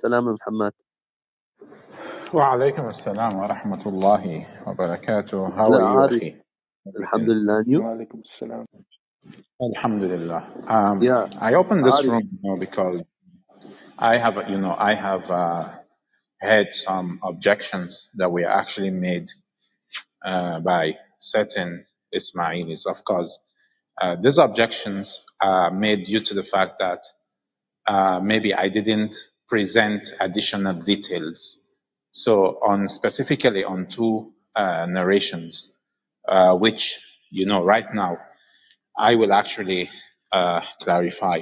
Salam Muhammad. Wa alaikum assalam wa rahmatullahi wa barakatuh. How La are you, Arif. Akhi? Alhamdulillah. And you? Wa alaikum assalam. Alhamdulillah. Yeah. I opened this Arif. room because I have had some objections that were actually made by certain Ismailis. Of course, these objections are made due to the fact that maybe I didn't present additional details. So specifically on two narrations, which, right now, I will actually clarify.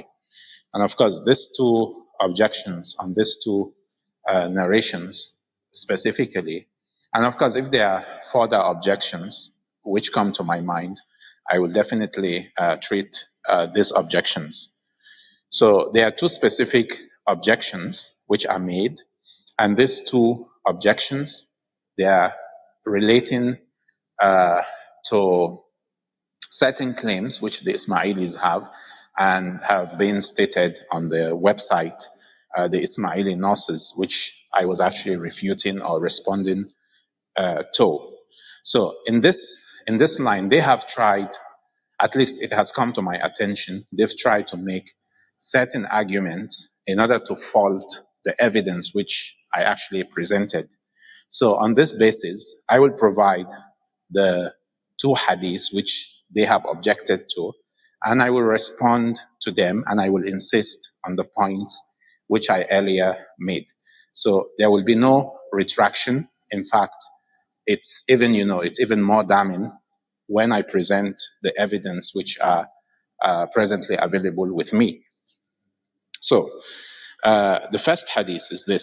And of course, these two objections on these two narrations specifically, and of course, if there are further objections which come to my mind, I will definitely treat these objections. So there are two specific objections which are made, and these two objections, they are relating to certain claims which the Ismailis have and have been stated on the website, the Ismaili nurses, which I was actually refuting or responding to. So in this line, they have tried, at least it has come to my attention, they've tried to make certain arguments in order to fault the evidence which I actually presented. So on this basis, I will provide the two hadiths which they have objected to, and I will respond to them, and I will insist on the points which I earlier made. So there will be no retraction. In fact, it's even more damning when I present the evidence which are presently available with me. So the first hadith is this.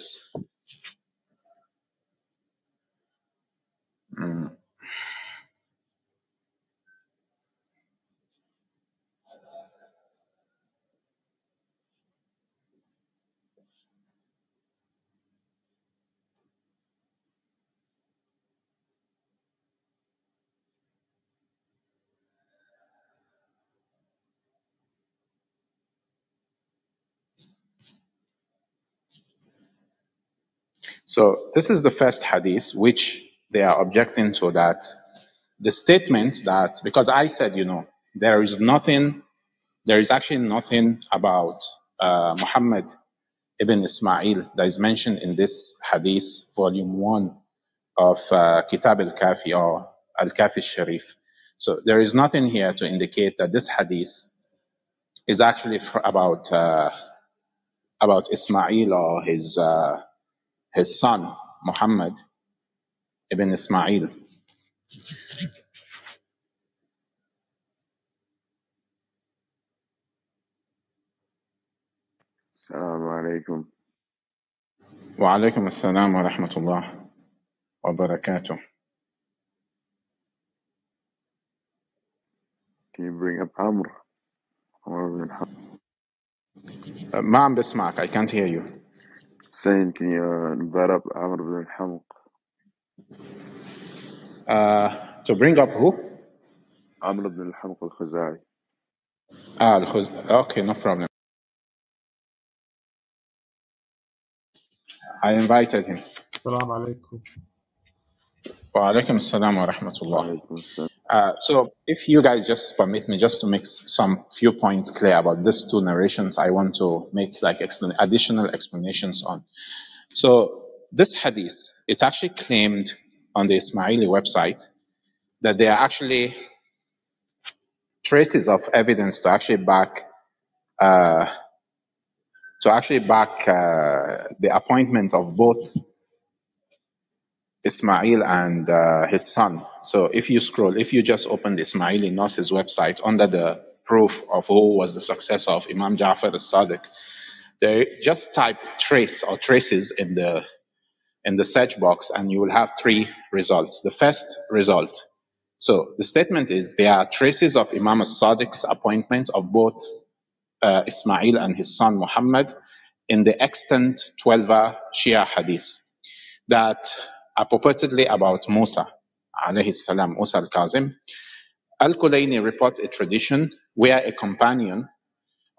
So this is the first hadith which they are objecting to, that the statement that, because I said, there is actually nothing about Muhammad ibn Ismail that is mentioned in this hadith, volume 1 of Kitab al-Kafi or al-Kafi Sharif. So there is nothing here to indicate that this hadith is actually about Ismail or his son, Muhammad ibn Ismail. Assalamu alaikum. Wa alaikum assalam wa rahmatullah wa barakatuh. Can you bring up Amr ibn al-Hamq? Ma bismak, I can't hear you. Saying, can you invite up Amr ibn al-Hamq? To bring up who? Amr ibn al-Hamq al-Khuzai. Okay, no problem. I invited him. Assalamu alaikum. Wa alaikum assalam wa rahmatullah. Alaikum. So if you guys just permit me just to make some few points clear about these two narrations, I want to make additional explanations on. So this hadith, it's actually claimed on the Ismaili website that there are actually traces of evidence to actually back the appointment of both Ismail and his son. So if you just open the Ismaili Nurse's website under the proof of who was the successor of Imam Ja'far al-Sadiq, they just type trace or traces in the search box, and you will have three results. The first result, so the statement is there are traces of Imam al-Sadiq's appointment of both Ismail and his son Muhammad in the extant 12 Shia hadith that are purportedly about Musa, alayhi salam, Musa al-Kazem. Al-Kulayni reports a tradition where a companion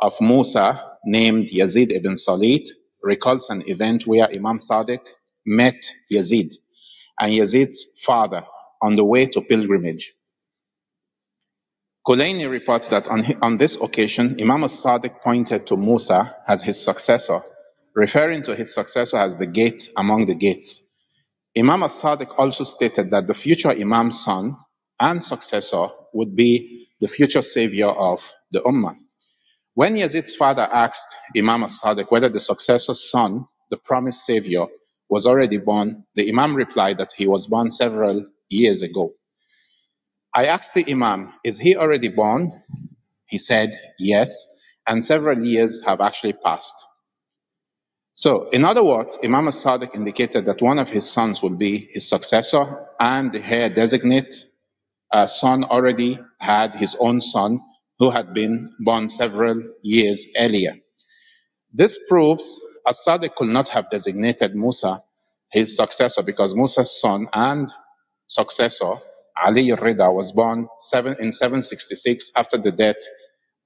of Musa named Yazid ibn Salit recalls an event where Imam Sadiq met Yazid and Yazid's father on the way to pilgrimage. Kulaini reports that on this occasion, Imam al-Sadiq pointed to Musa as his successor, referring to his successor as the gate among the gates. Imam al-Sadiq also stated that the future Imam's son and successor would be the future savior of the Ummah. When Yazid's father asked Imam al-Sadiq whether the successor's son, the promised savior, was already born, the Imam replied that he was born several years ago. I asked the Imam, is he already born? He said, yes, and several years have actually passed. So, in other words, Imam al-Sadiq indicated that one of his sons will be his successor, and the heir designate son already had his own son who had been born several years earlier. This proves al-Sadiq could not have designated Musa his successor because Musa's son and successor, Ali al-Rida, was born in 766 after the death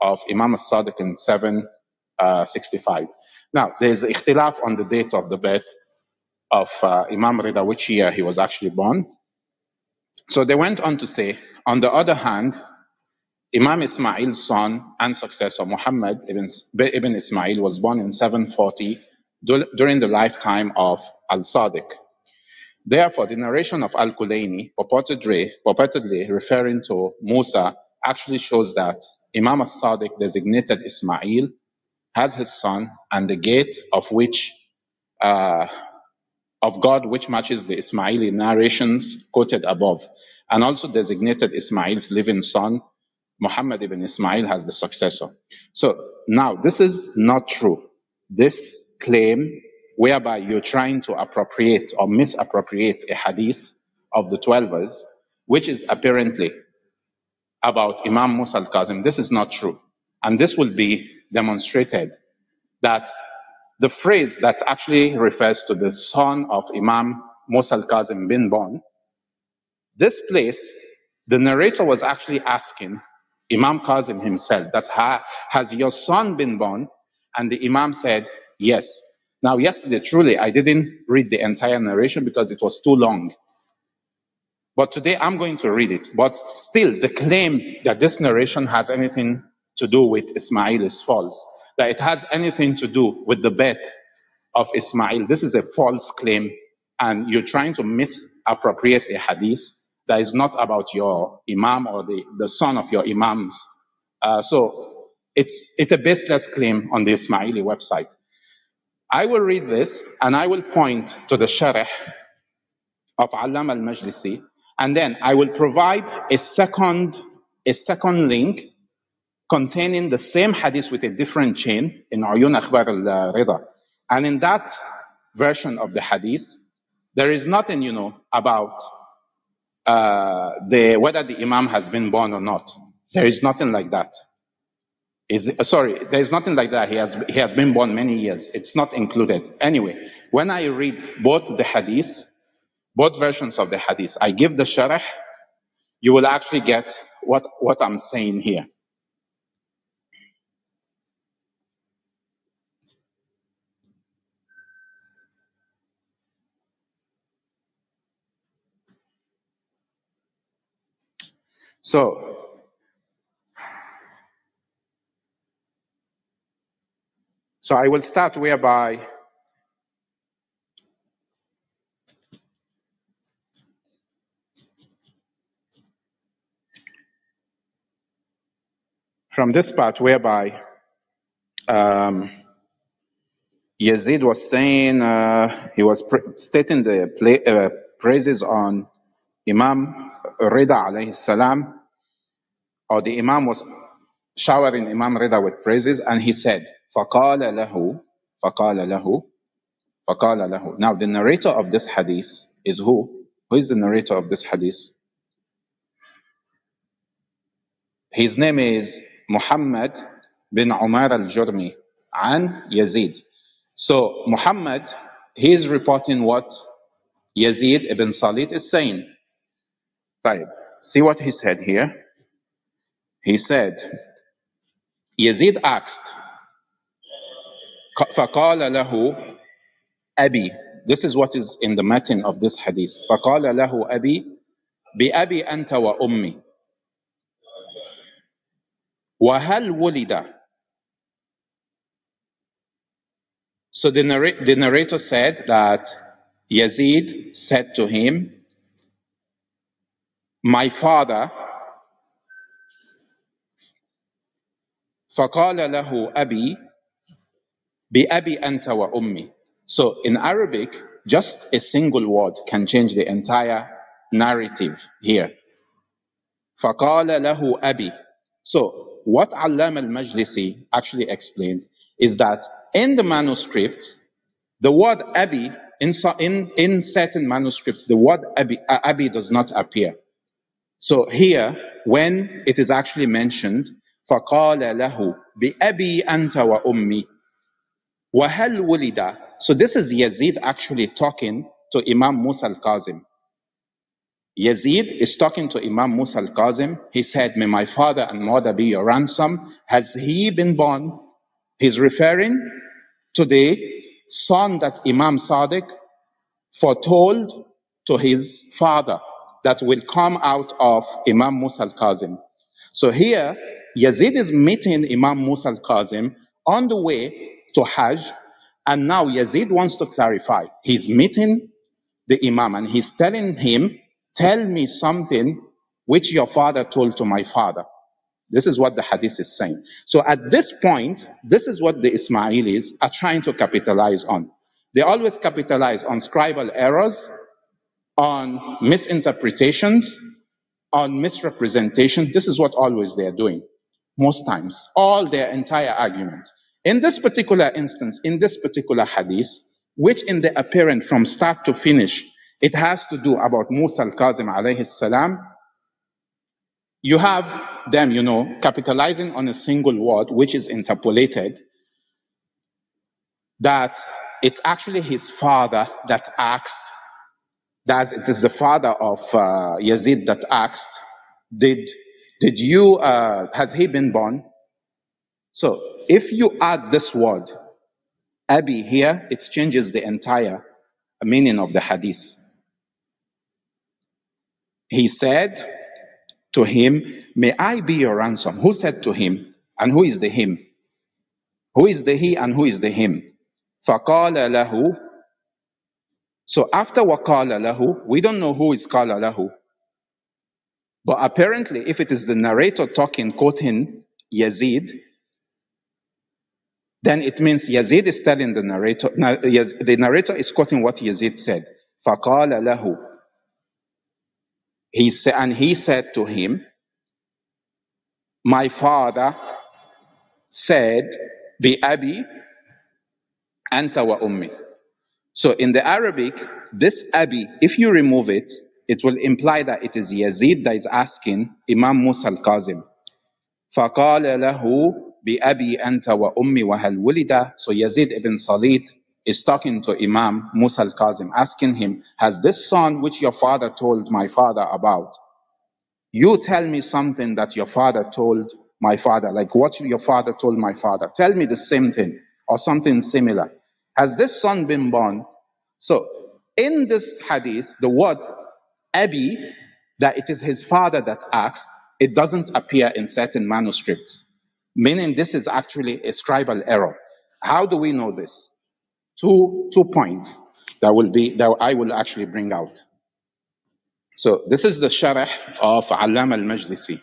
of Imam al-Sadiq in 765. Now, there is ikhtilaf on the date of the birth of Imam Rida, which year he was actually born. So they went on to say, on the other hand, Imam Ismail's son and successor, Muhammad ibn Ismail, was born in 740 during the lifetime of al-Sadiq. Therefore, the narration of Al-Kulaini, purportedly referring to Musa, actually shows that Imam al-Sadiq designated Ismail as his son, and the gate of God, which matches the Ismaili narrations quoted above, and also designated Ismail's living son, Muhammad ibn Ismail, as the successor. So now, this is not true. This claim whereby you're trying to appropriate or misappropriate a hadith of the 12ers, which is apparently about Imam Musa al-Kazem, this is not true. And this will be demonstrated that the phrase that actually refers to the son of Imam Musa al-Kazem being born, this place, the narrator was actually asking Imam Kazem himself that has your son been born? And the Imam said, yes. Now, yesterday, truly, I didn't read the entire narration because it was too long. But today, I'm going to read it. But still, the claim that this narration has anything to do with Ismail is false. That it has anything to do with the birth of Ismail. This is a false claim, and you're trying to misappropriate a hadith that is not about your Imam or the son of your Imams. So it's a baseless claim on the Ismaili website. I will read this, and I will point to the Sharh of Allama al-Majlisi, and then I will provide a second link containing the same hadith with a different chain in Uyun Akhbar al-Rida. And in that version of the hadith, there is nothing, about whether the Imam has been born or not. There is nothing like that. There is nothing like that. He has been born many years. It's not included. Anyway, when I read both the hadith, both versions of the hadith, I give the sharh, you will actually get what I'm saying here. So I will start whereby from this part whereby Yazid was saying, he was stating the praises on Imam Rida alayhi salam, or the Imam was showering Imam Rida with praises, and he said, فَقَالَ لَهُ فَقَالَ لَهُ. Now the narrator of this hadith is who? Who is the narrator of this hadith? His name is Muhammad bin Umar al-Jurmi and Yazid. So Muhammad, he is reporting what Yazid ibn Salit is saying. Right. See what he said here? He said, Yazid asked, فَقَالَ لَهُ Abi. This is what is in the matin of this hadith. فَقَالَ لَهُ أَبِي بِأَبِي أَنْتَ وَأُمِّي وَهَلْ وُلِدَ. So the narrator said that Yazid said to him, my father, فَقَالَ لَهُ أَبِي بِأَبِي أَنْتَ وَأُمِّي. So in Arabic, just a single word can change the entire narrative here. فَقَالَ لَهُ أَبِي. So what Allam al-Majlisi actually explained is that in the manuscript, the word Abi, in certain manuscripts, the word Abi does not appear. So here, when it is actually mentioned, فَقَالَ لَهُ بِأَبِي أَنْتَ وَأُمِّي وَهَلْ وُلِدَ. So this is Yazid actually talking to Imam Musa al-Kazem. Yazid is talking to Imam Musa al-Kazem. He said, may my father and mother be your ransom. Has he been born? He's referring to the son that Imam Sadiq foretold to his father that will come out of Imam Musa al-Kazem. So here, Yazid is meeting Imam Musa al-Kazem on the way to Hajj, and now Yazid wants to clarify. He's meeting the Imam and he's telling him, tell me something which your father told to my father. This is what the hadith is saying. So at this point, this is what the Ismailis are trying to capitalize on. They always capitalize on scribal errors, on misinterpretations, on misrepresentations. This is what always they're doing, most times, all their entire arguments. In this particular instance, in this particular hadith, which in the apparent from start to finish, it has to do about Musa al-Kazim alayhi salam, you have them, capitalizing on a single word which is interpolated, that it's actually his father that asked, that it is the father of Yazid that asked, has he been born? So if you add this word, Abi here, it changes the entire meaning of the hadith. He said to him, may I be your ransom? Who said to him? And who is the him? Who is the he and who is the him? فَقَالَ لَهُ. So after وَقَالَ لَهُ, we don't know who is قَالَ لَهُ. But apparently, if it is the narrator talking, quoting Yazid, then it means Yazid is telling the narrator, the narrator is quoting what Yazid said. فَقَالَ لَهُ. And he said to him, my father said, بِأَبِي أَنْتَ وَأُمِّي. So in the Arabic, this Abi, if you remove it, it will imply that it is Yazid that is asking Imam Musa al-Kazim. فَقَالَ لَهُ بِأَبِي أَنْتَ وَأُمِّي وَهَلْ وُلِدَ. So Yazid ibn Salit is talking to Imam Musa al-Kazim, asking him, has this son which your father told my father about, you tell me something that your father told my father, like what your father told my father. Tell me the same thing or something similar. Has this son been born? So in this hadith, the word Abi, that it is his father that asked, it doesn't appear in certain manuscripts, meaning this is actually a scribal error. How do we know this? Two points that I will actually bring out. So this is the sharh of Allam al-Majlisi.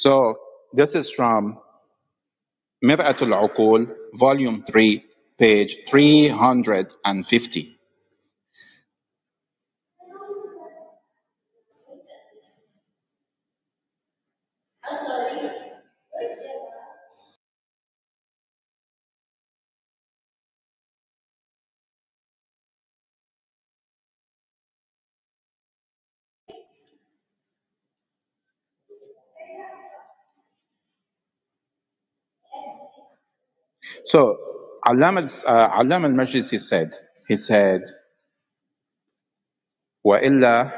So this is from Mir'atul Uqul, volume 3, page 350. So Allama al-Majlisi said, وإلا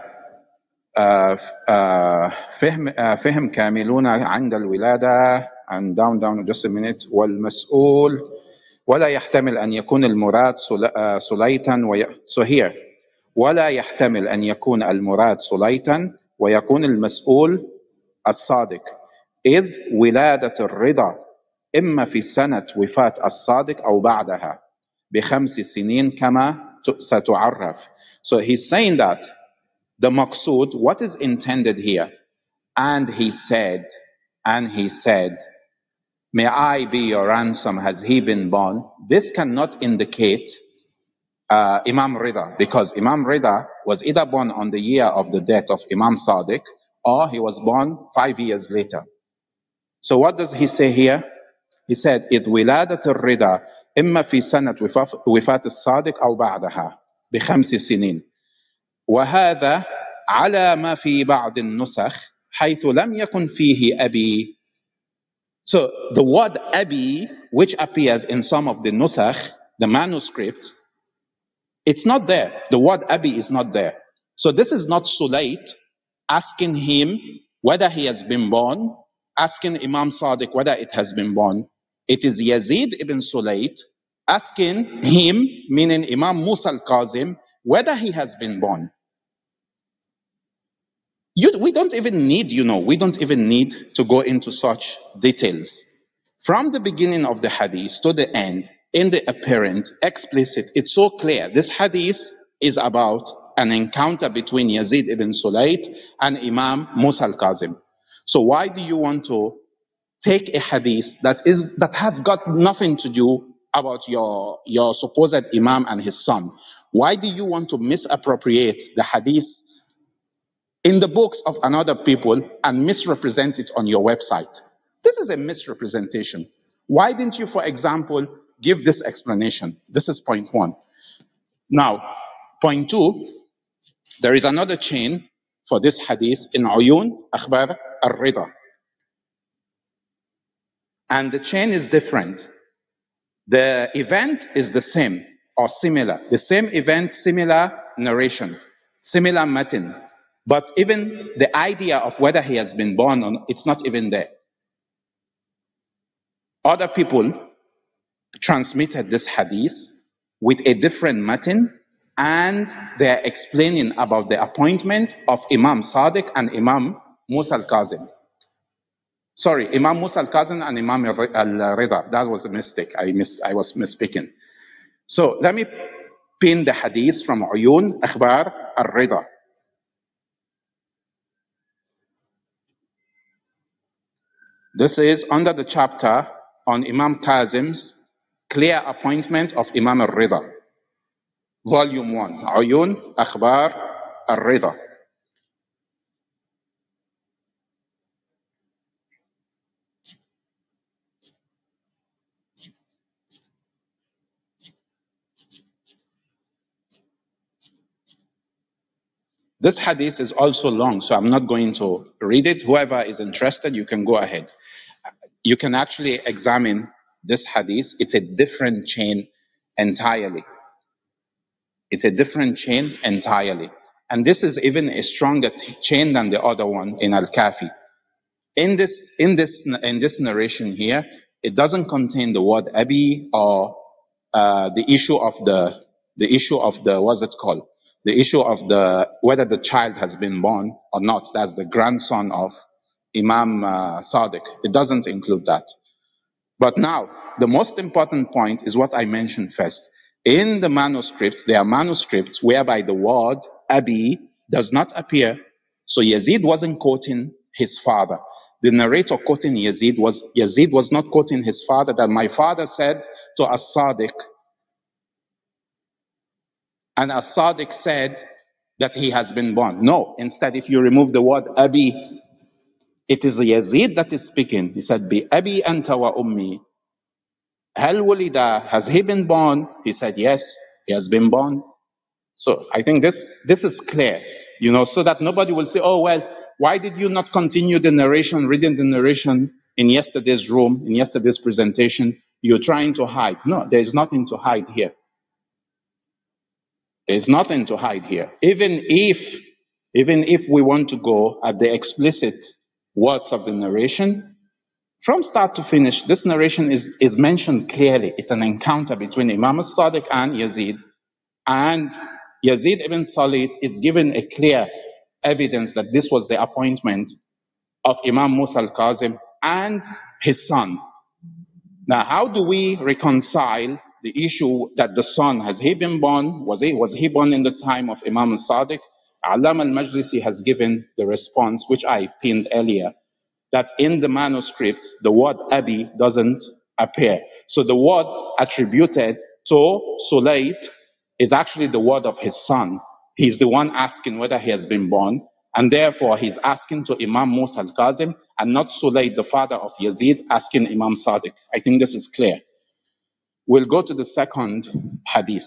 فهم كاملون عند الولادة and down just a minute والمسؤول ولا يحتمل أن يكون المراد سليتا so here ولا يحتمل أن يكون المراد سليتا ويكون المسؤول الصادق إذ ولادة الرضا إما في سنة وفاة الصادق أو بعدها ب5 سنين كما ستعرف. So he's saying that the maqsood, what is intended here, and he said, may I be your ransom, has he been born? This cannot indicate Imam Rida, because Imam Rida was either born on the year of the death of Imam Sadiq, or he was born 5 years later. So what does he say here? He said, إذ ولادة الرضا إما في سنة وفاة الصادق أو بعدها ب5 سنين وهذا على ما في بعض النسخ حيث لم يكن فيه أبي. So the word Abi, which appears in some of the nusakh, the manuscripts, it's not there. The word Abi is not there. So this is not Sulayt asking him whether he has been born, asking Imam Sadiq whether it has been born. It is Yazid ibn Sulayt asking him, meaning Imam Musa al-Kazem, whether he has been born. We don't even need to go into such details. From the beginning of the hadith to the end, in the apparent, explicit, it's so clear. This hadith is about an encounter between Yazid ibn Sulayt and Imam Musa al-Kazem. So why do you want to take a hadith that has got nothing to do about your supposed Imam and his son? Why do you want to misappropriate the hadith in the books of another people and misrepresent it on your website? This is a misrepresentation. Why didn't you, for example, give this explanation? This is point one. Now, point two, there is another chain for this hadith in Uyun Akhbar al-Rida. And the chain is different. The event is the same or similar. The same event, similar narration, similar matin. But even the idea of whether he has been born or not, it's not even there. Other people transmitted this hadith with a different matin, and they're explaining about the appointment of Imam Sadiq and Imam Musa al-Kazem. Sorry, Imam Musa al-Kazem and Imam al-Rida. That was a mistake. I was misspeaking. So let me pin the hadith from Uyun Akhbar al-Rida. This is under the chapter on Imam Kazem's clear appointment of Imam al-Rida. Volume 1, Uyun Akhbar al-Rida. This hadith is also long, so I'm not going to read it. Whoever is interested, you can go ahead. You can actually examine this hadith. It's a different chain entirely. It's a different chain entirely. And this is even a stronger chain than the other one in Al-Kafi. In this narration here, it doesn't contain the word Abi or the issue of the what's it called? The issue of whether the child has been born or not. That's the grandson of Imam Sadiq. It doesn't include that. But now, the most important point is what I mentioned first. In the manuscripts, there are manuscripts whereby the word Abi does not appear. So Yazid wasn't quoting his father. The narrator quoting Yazid was not quoting his father, that my father said to As-Sadiq. And As-Sadiq said that he has been born. No, instead, if you remove the word Abi, it is Yazid that is speaking. He said, Bi Abi anta wa ummi. Hal wulida, has he been born? He said, yes, he has been born. So I think this is clear, so that nobody will say, oh, well, why did you not continue the narration, reading the narration in yesterday's room, in yesterday's presentation? You're trying to hide. No, there's nothing to hide here. There's nothing to hide here. Even if we want to go at the explicit words of the narration, from start to finish, this narration is mentioned clearly. It's an encounter between Imam al-Sadiq and Yazid. And Yazid ibn Salih is given a clear evidence that this was the appointment of Imam Musa al-Kazem and his son. Now, how do we reconcile the issue that the son, has he been born? Was he born in the time of Imam al-Sadiq? Allama al-Majlisi has given the response, which I pinned earlier, that in the manuscript, the word Abi doesn't appear. So the word attributed to Sulayt is actually the word of his son. He's the one asking whether he has been born, and therefore he's asking to Imam Musa al-Kazim, and not Sulayt, the father of Yazid, asking Imam Sadiq. I think this is clear. We'll go to the second hadith.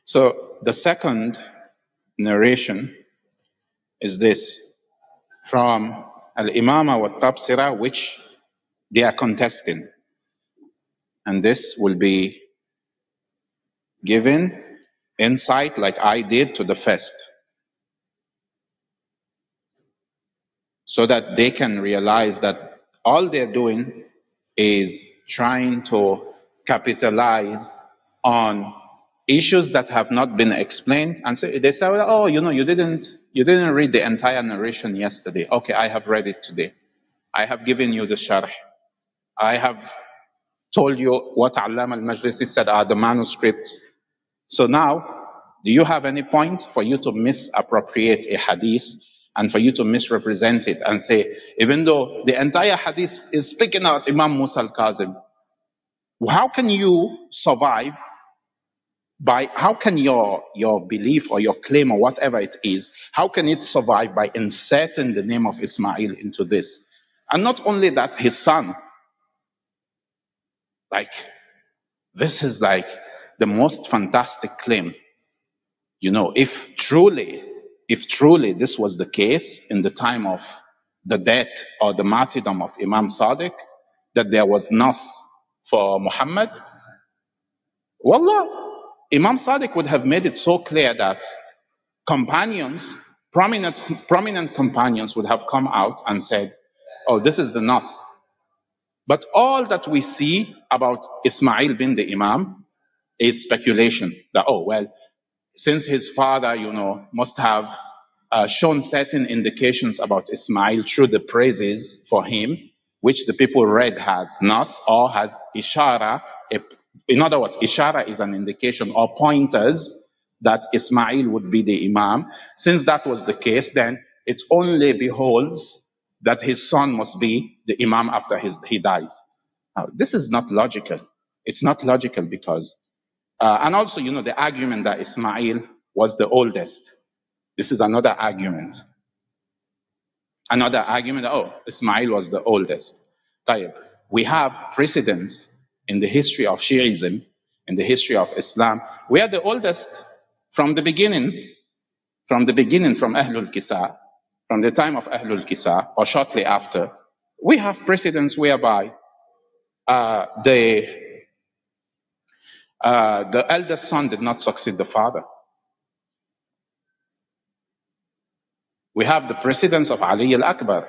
So the second narration is this, from Al-Imamah wa Tabsira, which they are contesting. And this will be given insight like I did to the first, so that they can realize that all they're doing is trying to capitalize on issues that have not been explained. And so they say, well, oh, you didn't read the entire narration yesterday. Okay, I have read it today. I have given you the sharh. I have told you what Allama al-Majlisi said are the manuscripts. So now, do you have any point for you to misappropriate a hadith and for you to misrepresent it and say, even though the entire hadith is speaking out Imam Musa al-Kazim, how can you survive how can your belief or your claim or whatever it is, how can it survive by inserting the name of Ismail into this? And not only that, his son. This is like the most fantastic claim. If truly this was the case in the time of the death or the martyrdom of Imam Sadiq, that there was nas for Muhammad, wallah, Imam Sadiq would have made it so clear that companions, prominent companions would have come out and said, oh, this is the nas. But all that we see about Ismail being the Imam is speculation. That, oh, well, since his father, must have shown certain indications about Ismail through the praises for him, which the people read has nas or has ishara. In other words, ishara is an indication or pointers that Ismail would be the Imam. Since that was the case, then it only beholds that his son must be the Imam after he dies. Now, this is not logical. It's not logical because, and also, the argument that Ismail was the oldest. This is another argument. Another argument, oh, Ismail was the oldest. We have precedents in the history of Shiism, in the history of Islam. We are the oldest from the beginning, from Ahlul Kisa, from the time of Ahlul Kisa, or shortly after. We have precedents whereby the eldest son did not succeed the father. We have the precedence of Ali al-Akbar.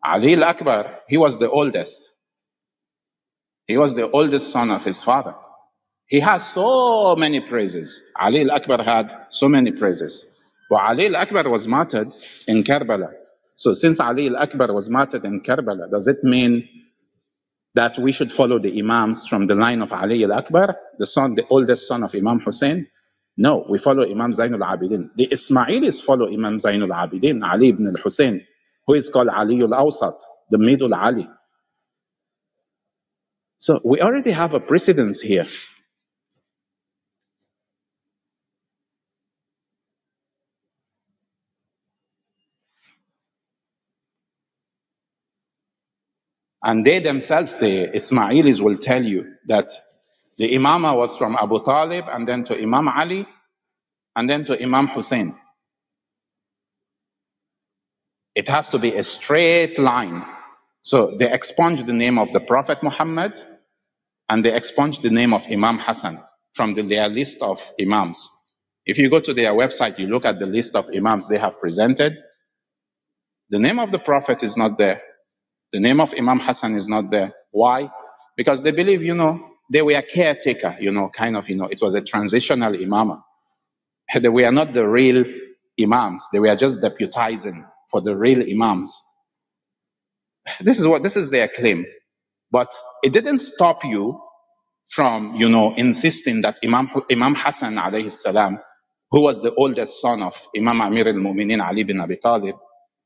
Ali al-Akbar, he was the oldest. He was the oldest son of his father. He has so many praises. Ali al-Akbar had so many praises. But Ali al-Akbar was martyred in Karbala. So since Ali al-Akbar was martyred in Karbala, does it mean that we should follow the Imams from the line of Ali al-Akbar, the oldest son of Imam Hussein? No, we follow Imam Zainul Abidin. The Ismailis follow Imam Zainul Abidin, Ali ibn al-Hussein, who is called Ali al-Awsat, the middle Ali. So we already have a precedence here. And they themselves, the Ismailis, will tell you that the Imamah was from Abu Talib, and then to Imam Ali, and then to Imam Hussein. It has to be a straight line. So they expunge the name of the Prophet Muhammad, and they expunge the name of Imam Hassan from their list of Imams. If you go to their website, you look at the list of Imams they have presented, the name of the Prophet is not there. The name of Imam Hassan is not there. Why? Because they believe, they were a caretaker, it was a transitional Imamah. They were not the real Imams. They were just deputizing for the real Imams. This is their claim. But it didn't stop you from, insisting that Imam Hassan alayhi salam, who was the oldest son of Imam Amir al-Mu'minin Ali bin Abi Talib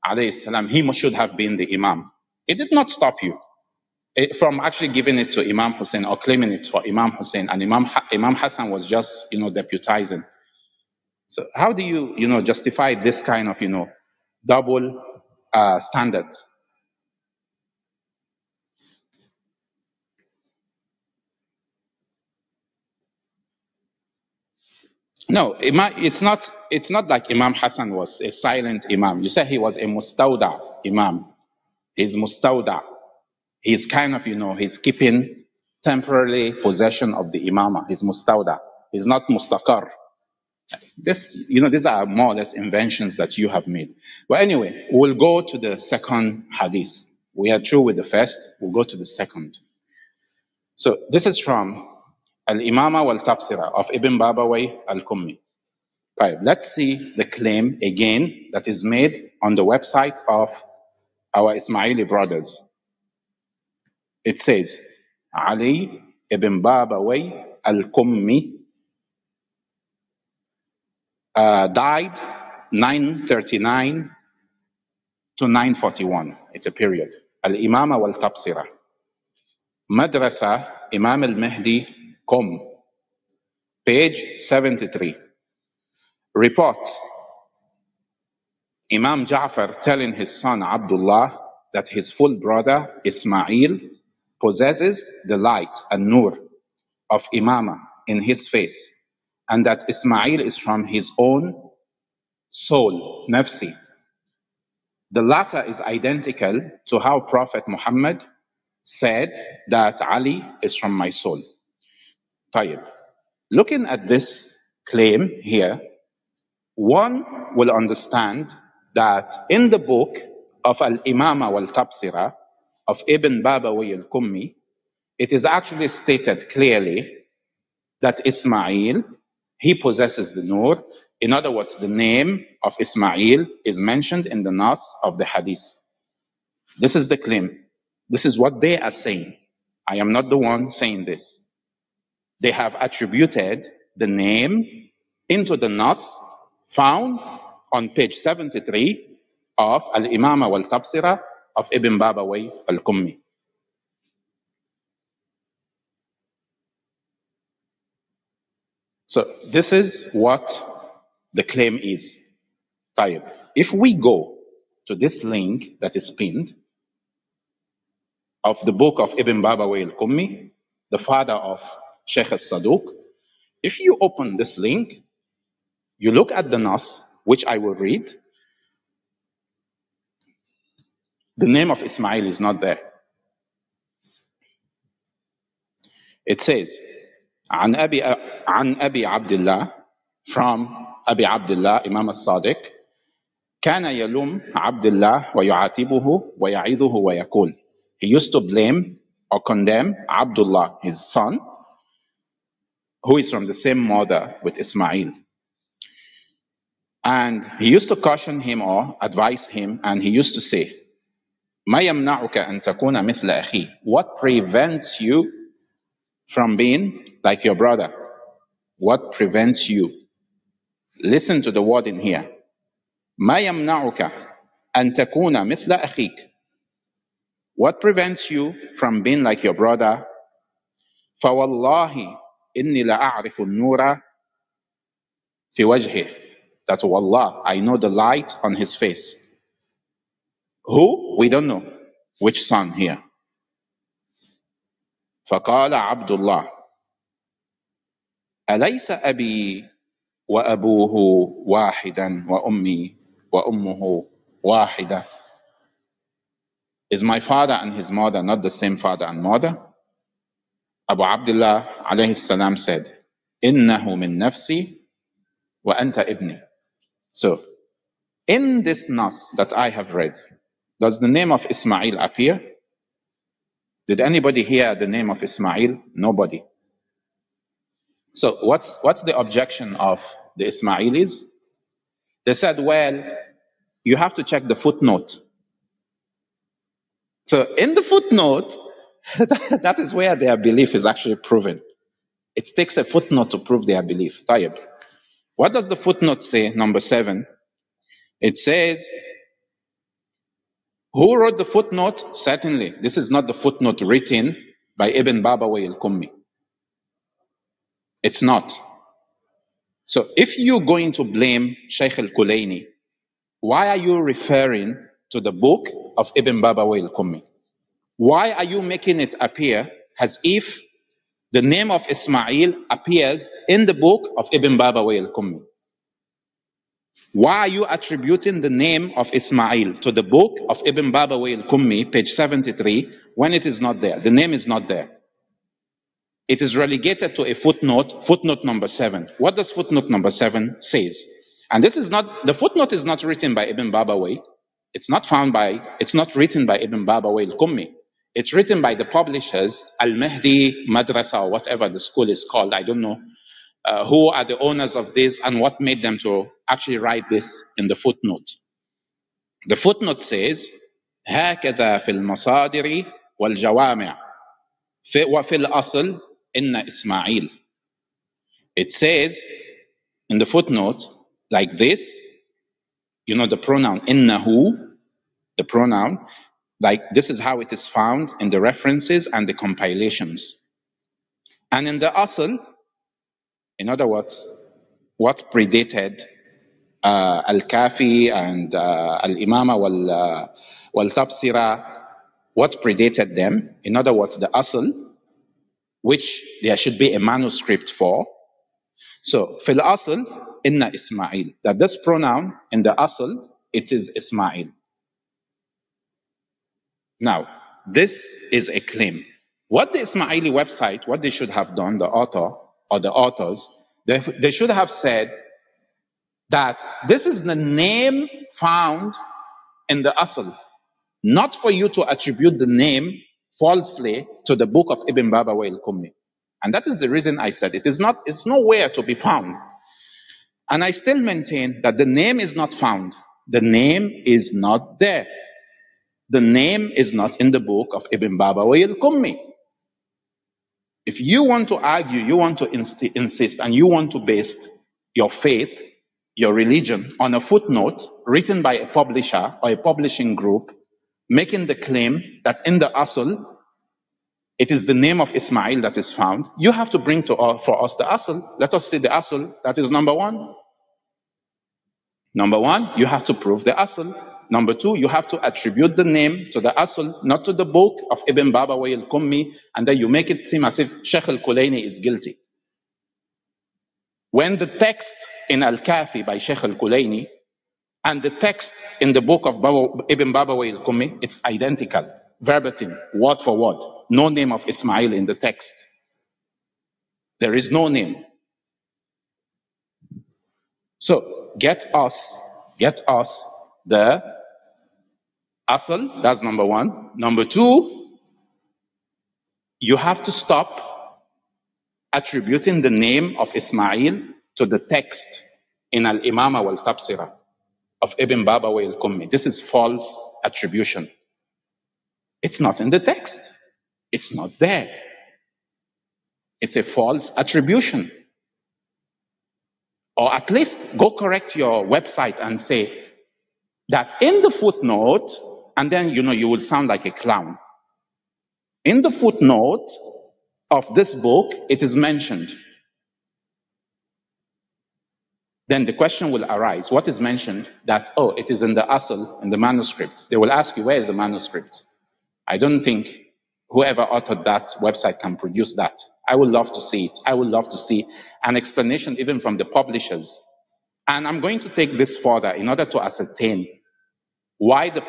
alayhi salam, he should have been the Imam. It did not stop you from actually giving it to Imam Hussein or claiming it for Imam Hussein, and Imam Hassan was just, deputizing. So how do you, justify this kind of, double standards? No, it's not like Imam Hassan was a silent Imam. You say he was a mustawda Imam. He's mustawda. He's kind of, he's keeping temporary possession of the Imamah. He's mustawda. He's not mustaqar. These are more or less inventions that you have made. But anyway, we'll go to the second hadith. We are through with the first. We'll go to the second. So this is from Al-Imamah wal-Tafsira of Ibn Babawayh al-Kummi. Right, let's see the claim again that is made on the website of our Ismaili brothers. It says, Ali ibn Babawayh al-Kummi died 939 to 941. It's a period. Al-Imamah wal-Tafsira. Madrasa Imam al-Mahdi Qum. Page 73. Report. Imam Ja'far telling his son Abdullah that his full brother Ismail possesses the light and nur of Imamah in his face, and that Ismail is from his own soul, nafsi. The latter is identical to how Prophet Muhammad said that Ali is from my soul. Tayyib. Looking at this claim here, one will understand that in the book of Al-Imamah wal-Tafsira of Ibn Babawayh al-Kummi, it is actually stated clearly that Ismail, he possesses the nur. In other words, the name of Ismail is mentioned in the nas of the hadith. This is the claim. This is what they are saying. I am not the one saying this. They have attributed the name into the nas found on page 73 of Al-Imamah wal-Tafsira of Ibn Babawayh al-Kummi. So this is what the claim is. طيب. If we go to this link that is pinned of the book of Ibn Babawayh al-Qummi, the father of Sheikh al-Saduq, if you open this link, you look at the nas, which I will read, the name of Ismail is not there. It says, عن أبي عبد الله, from Abi Abdullah, Imam al-Sadiq, كان يلوم عبد الله ويعاتبه ويعيده ويقول. He used to blame or condemn Abdullah, his son, who is from the same mother with Ismail. And he used to caution him or advise him, and he used to say, ما يمنعك أن تكون مثل أخي. What prevents you from being like your brother? What prevents you? Listen to the word in here. ما يمنعك أن تكون مثل أخيك. What prevents you from being like your brother? فوالله إني لأعرف النور في وجهه. That's wallah, I know the light on his face. Who? We don't know. Which son here? فقال عبد الله أليس أبي وأبوه واحدا وأمي وأمه واحدة. Is my father and his mother not the same father and mother? Abu Abdullah alayhi salam said, إنه من نفسي وأنت ابني. So, in this nas that I have read, does the name of Ismail appear? Did anybody hear the name of Ismail? Nobody. So what's the objection of the Ismailis? They said, well, you have to check the footnote. So in the footnote, that is where their belief is actually proven. It takes a footnote to prove their belief. طيب. What does the footnote say, number 7? It says, who wrote the footnote? Certainly, this is not the footnote written by Ibn Babawayh al-Qummi. It's not. So if you're going to blame Sheikh al-Kulayni, why are you referring to the book of Ibn Babawayh al-Qummi? Why are you making it appear as if the name of Ismail appears in the book of Ibn Babawayh al-Qummi? Why are you attributing the name of Ismail to the book of Ibn Babawayh al-Qummi, page 73, when it is not there? The name is not there. It is relegated to a footnote, footnote number 7. What does footnote number 7 say? And this is not, the footnote is not written by Ibn Babawayh. It's not written by Ibn Babawayh al-Qummi. It's written by the publishers, Al-Mahdi Madrasa, or whatever the school is called. I don't know who are the owners of this and what made them to actually write this in the footnote. The footnote says, هكذا في المصادر والجوامع وفي الأصل إن إسماعيل. It says in the footnote like this, you know the pronoun innahu, the pronoun, like this is how it is found in the references and the compilations. And in the asl, in other words, what predated Al-Kafi and Al-Imamah wal-Tabsira, what predated them, in other words, the asl, which there should be a manuscript for. So, fil asl, inna Ismail. That this pronoun in the asl, it is Ismail. Now, this is a claim. What the Ismaili website, what they should have done, the author or the authors, they should have said that this is the name found in the asl, not for you to attribute the name falsely to the book of Ibn Babawayh al-Qummi. And that is the reason I said it's nowhere to be found. And I still maintain that the name is not found. The name is not there. The name is not in the book of Ibn Babawayh al-Qummi. If you want to argue, you want to insist, and you want to base your faith, your religion, on a footnote written by a publisher or a publishing group, making the claim that in the asl, it is the name of Ismail that is found, you have to bring for us the asl. Let us see the asl. That is number one. Number one, you have to prove the asl. Number two, you have to attribute the name to the asl, not to the book of Ibn Babawayh al-Qummi, and then you make it seem as if Sheikh al-Kulayni is guilty. When the text in Al-Kafi by Sheikh al-Kulayni and the text in the book of Ibn Babawayh al-Qummi, it's identical, verbatim, word for word. No name of Ismail in the text. There is no name. So get us the asl, that's number one. Number two, you have to stop attributing the name of Ismail to the text in Al-Imamah wal-Tabsirah of Ibn Babawayh al-Qummi. This is false attribution. It's not in the text. It's not there. It's a false attribution. Or at least go correct your website and say that in the footnote, and then you will sound like a clown. In the footnote of this book, it is mentioned. Then the question will arise, what is mentioned? That, oh, it is in the asl, in the manuscript. They will ask you, where is the manuscript? I don't think whoever authored that website can produce that. I would love to see it. I would love to see an explanation even from the publishers. And I'm going to take this further in order to ascertain why the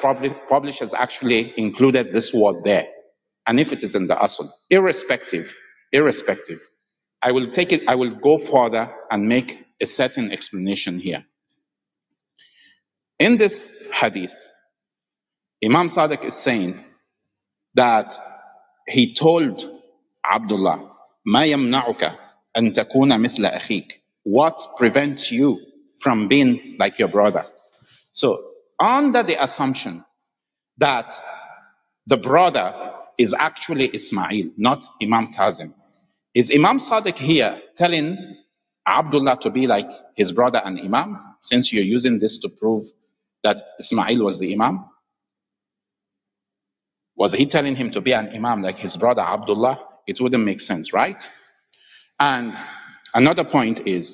publishers actually included this word there, and if it is in the asl. Irrespective, I will take it, I will go further and make a certain explanation here. In this hadith, Imam Sadiq is saying that he told Abdullah, ما يمنعك أن تكون مثل أخيك. What prevents you from being like your brother? So, under the assumption that the brother is actually Ismail, not Imam Kazem, is Imam Sadiq here telling Abdullah to be like his brother and Imam, since you're using this to prove that Ismail was the Imam? Was he telling him to be an Imam like his brother Abdullah? It wouldn't make sense, right? And another point is,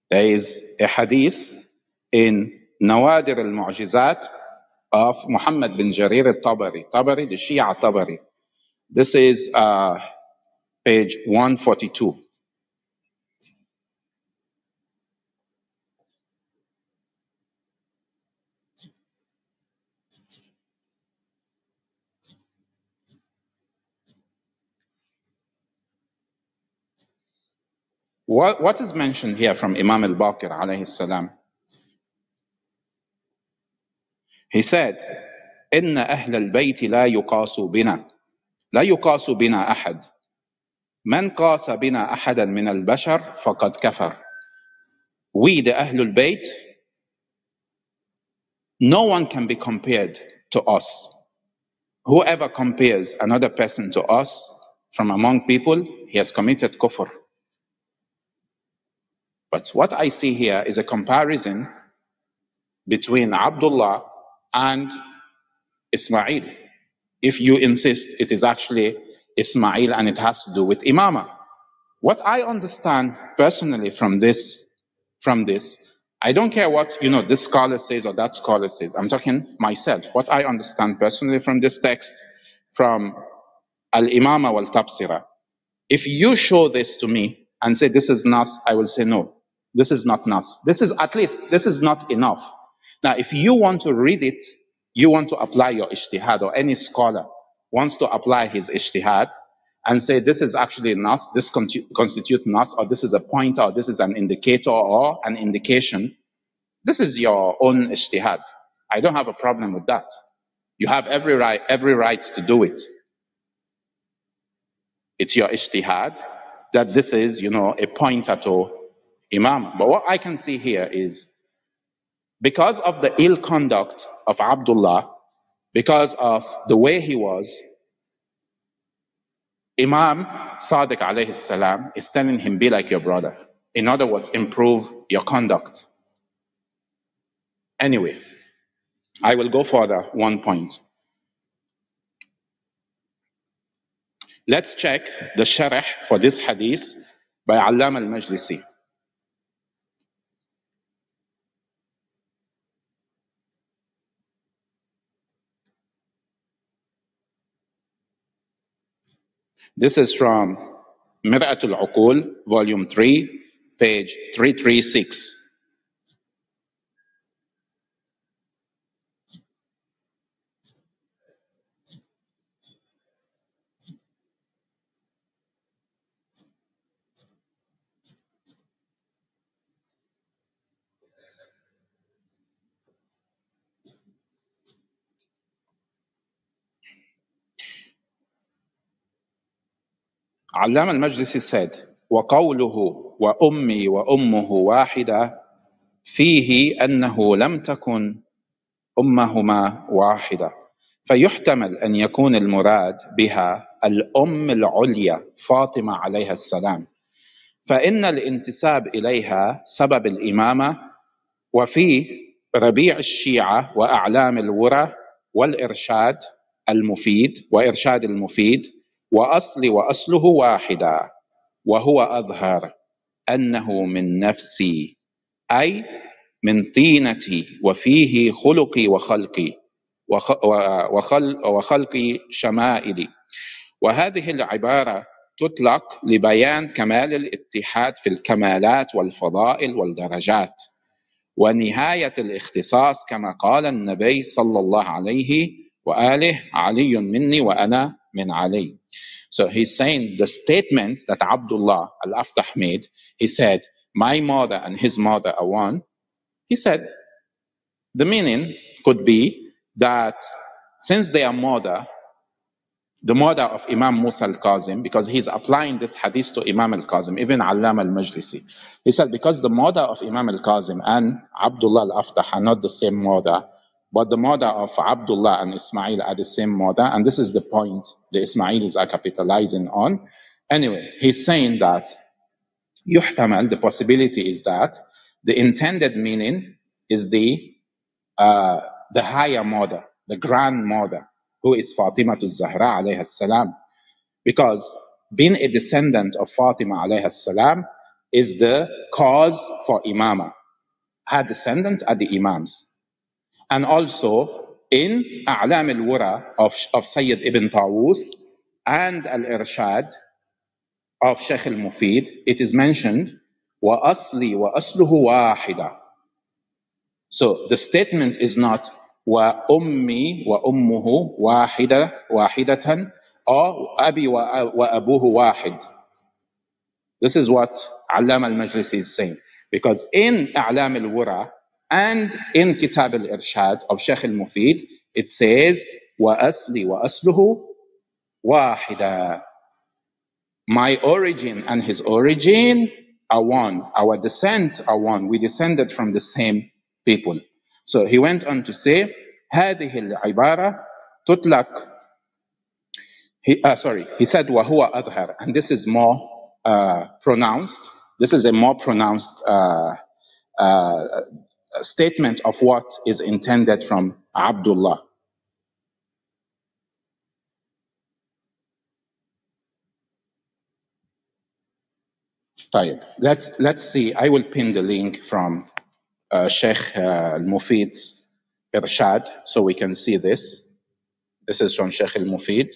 there is a hadith in Nawadir al-Mu'jizat of Muhammad bin Jarir al-Tabari, the Shia Tabari. This is page 142. What is mentioned here from Imam al-Baqir alayhi salam? He said, إن أهل البيت لا يقاس بنا لا يقاس بنا أحد من قاس بنا أحدا من البشر فقد كفر. We, the Ahlul Bayt, no one can be compared to us. Whoever compares another person to us from among people, he has committed kufr. But what I see here is a comparison between Abdullah and Ismail. If you insist it is actually Ismail and it has to do with Imamah. What I understand personally from this, I don't care what this scholar says or that scholar says. I'm talking myself. What I understand personally from this text, from Al-Imamah wal-Tabsirah, if you show this to me and say this is nas, I will say no. This is not nas. This is not enough. Now, if you want to read it, you want to apply your ijtihad, or any scholar wants to apply his ijtihad and say this is actually nas, this constitutes nas, or this is a pointer, or this is an indicator or an indication, this is your own ijtihad. I don't have a problem with that. You have every right to do it. It's your ijtihad that this is, a pointer to Imam. But what I can see here is, because of the ill conduct of Abdullah, because of the way he was, Imam Sadiq alayhi salam is telling him, be like your brother. In other words, improve your conduct. Anyway, I will go further one point. Let's check the sharh for this hadith by Allama al-Majlisi. This is from Mir'at al-Uqul, volume 3, page 336. Allama al-Majlisi said, وَقَوْلُهُ وَأُمِّي وَأُمُّهُ وَاحِدَةٌ فيه أنه لم تكن أمهما واحدة، فيحتمل أن يكون المراد بها الأم العليا فاطمة عليها السلام، فإن الانتساب إليها سبب الإمامة، وفي ربيع الشيعة وأعلام الورى والإرشاد المفيد وأصله واحدة، وهو أظهر أنه من نفسي، أي من طينتي، وفيه خلقي وخلقي شمائلي. وهذه العبارة تطلق لبيان كمال الاتحاد في الكمالات والفضائل والدرجات، ونهاية الاختصاص كما قال النبي صلى الله عليه وآله علي مني وأنا من علي. So he's saying the statement that Abdullah al-Aftah made, he said, my mother and his mother are one. He said, the meaning could be that since they are the mother of Imam Musa al-Kazem, because he's applying this hadith to Imam al-Kazem, even Allama al-Majlisi. He said, because the mother of Imam al-Kazem and Abdullah al-Aftah are not the same mother, but the mother of Abdullah and Ismail are the same mother, and this is the point the Ismailis are capitalizing on. Anyway, he's saying that yuhtamal, the possibility is that the intended meaning is the higher mother, the grandmother, who is Fatima al-Zahra alayha salam, because being a descendant of Fatima alayha salam is the cause for Imamah. Her descendants are the Imams. And also in A'lam al-Wura of Sayyid ibn Tawus and al-Irshad of Sheikh al-Mufid, it is mentioned وَأَصْلِي وَأَصْلُهُ وَاحِدًا. So the statement is not وَأُمِّي وَأُمُّهُ واحدة or أبي وأبوه واحد. This is what Allama al-Majlisi is saying. Because in A'lam al-Wura and in Kitab al-Irshad of Sheikh al-Mufid, it says وَأَصْلِي وَأَصْلُهُ واحدة. My origin and his origin are one. Our descent are one. We descended from the same people. So he went on to say, هذه العبارة تطلق. He said وهو أظهر, and this is more pronounced. This is a more pronounced statement of what is intended from Abdullah. Let's see. I will pin the link from Sheikh al-Mufid's Irshad so we can see this. This is from Sheikh al-Mufid.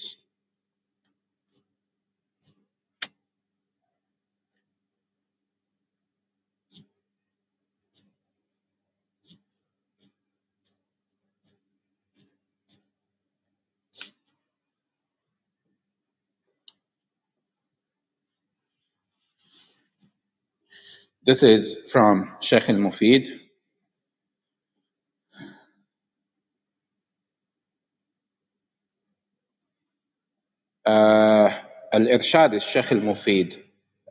This is from Sheikh al-Mufid. Al-Irshad is Sheikh al-Mufid.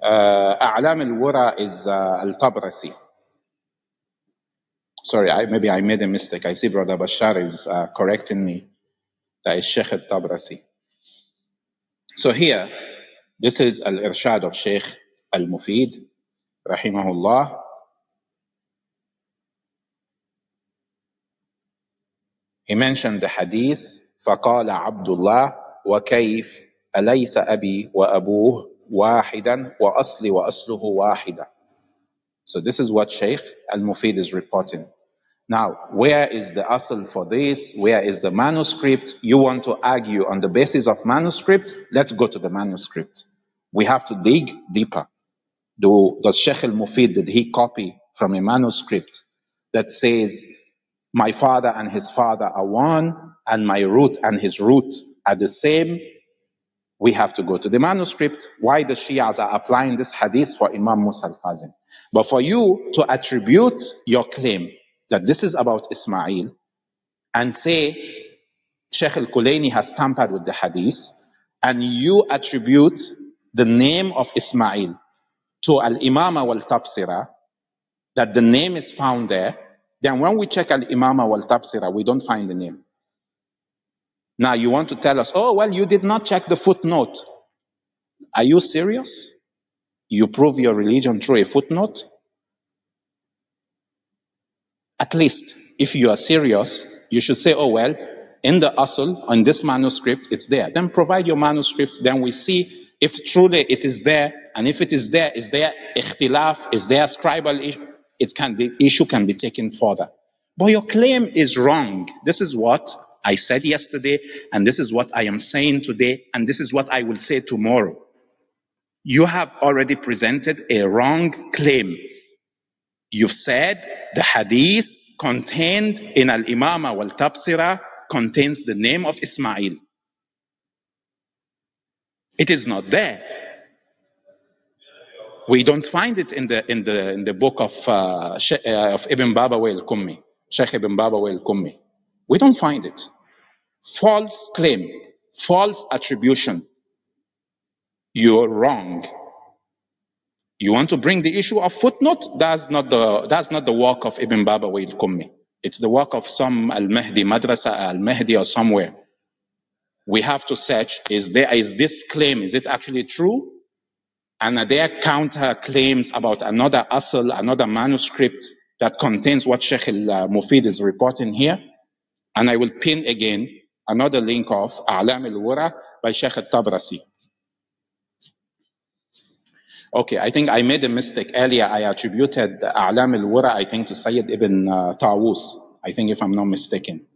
A'lam al-Wura is al-Tabrasi. Sorry, maybe I made a mistake. I see Brother Bashar is correcting me. That is Sheikh al-Tabrasi. So here, This is Al-Irshad of Sheikh Al-Mufid, rahimahullah. He mentioned the hadith, فَقَالَ عَبْدُ اللَّهِ وَكَيْفَ أَلَيْسَ أَبِي وَأَبُوهُ وَاحِدًا وَأَصْلِي وَأَصْلُهُ وَاحِدًا. So this is what Sheikh Al-Mufid is reporting. Now, where is the asl for this? Where is the manuscript? You want to argue on the basis of manuscript? Let's go to the manuscript. We have to dig deeper. Does Sheikh Al-Mufid, did he copy from a manuscript that says, my father and his father are one, and my root and his root are the same? We have to go to the manuscript. Why the Shias are applying this hadith for Imam Musa al-Kazem. But for you to attribute your claim that this is about Ismail and say Sheikh al-Kulaini has tampered with the hadith, and you attribute the name of Ismail to al-Imamah wal-Tabsira, that the name is found there, then when we check al-Imamah wal-Tabsira, we don't find the name. Now you want to tell us, oh, well, you did not check the footnote. Are you serious? You prove your religion through a footnote? At least, if you are serious, you should say, oh, well, in the asl, on this manuscript, it's there. Then provide your manuscript, then we see if truly it is there, and if it is there ikhtilaf, is there scribal issue, the issue can be taken further. But your claim is wrong. This is what I said yesterday, and this is what I am saying today, and this is what I will say tomorrow. You have already presented a wrong claim. You've said the hadith contained in al-Imamah wal-Tabsira contains the name of Ismail. It is not there. We don't find it in the book of Ibn Babawayh al-Kummi, Sheikh Ibn Babawayh al-Kummi. We don't find it. False claim, false attribution. You're wrong. You want to bring the issue of footnote? That's not the work of Ibn Babawayh al-Kummi. It's the work of some Al-Mahdi, Madrasa Al-Mahdi or somewhere. We have to search, is this claim, is it actually true? And are there counter claims about another asl, another manuscript that contains what Sheikh al-Mufid is reporting here? And I will pin again another link of A'lam al-Wara by Sheikh al-Tabrasi. Okay, I think I made a mistake earlier. I attributed A'lam al-Wara, I think, to Sayyid ibn Tawus, I think, if I'm not mistaken.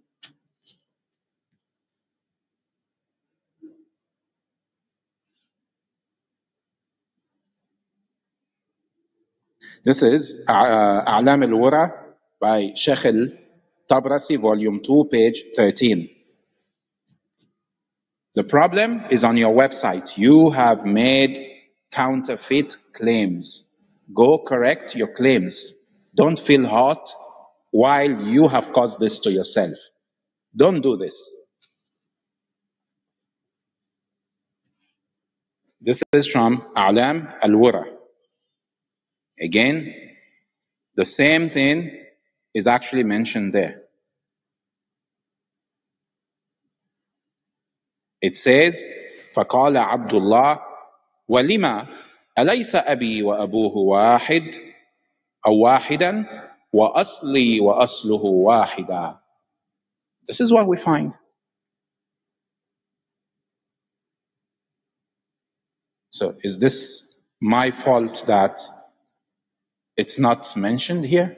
This is A'lam al-Wara by Sheikh al-Tabrasi, volume 2, page 13. The problem is on your website. You have made counterfeit claims. Go correct your claims. Don't feel hot while you have caused this to yourself. Don't do this. This is from A'lam al-Wara. Again, the same thing is actually mentioned there. It says, فَقَالَ عَبْدُ اللَّهِ وَلِمَا أَلَيْسَ أَبِي وَأَبُوهُ وَاحِدٌ أَوْ وَاحِدًا وَأَصْلِي وَأَصْلُهُ وَاحِدًا. This is what we find. So is this my fault that it's not mentioned here?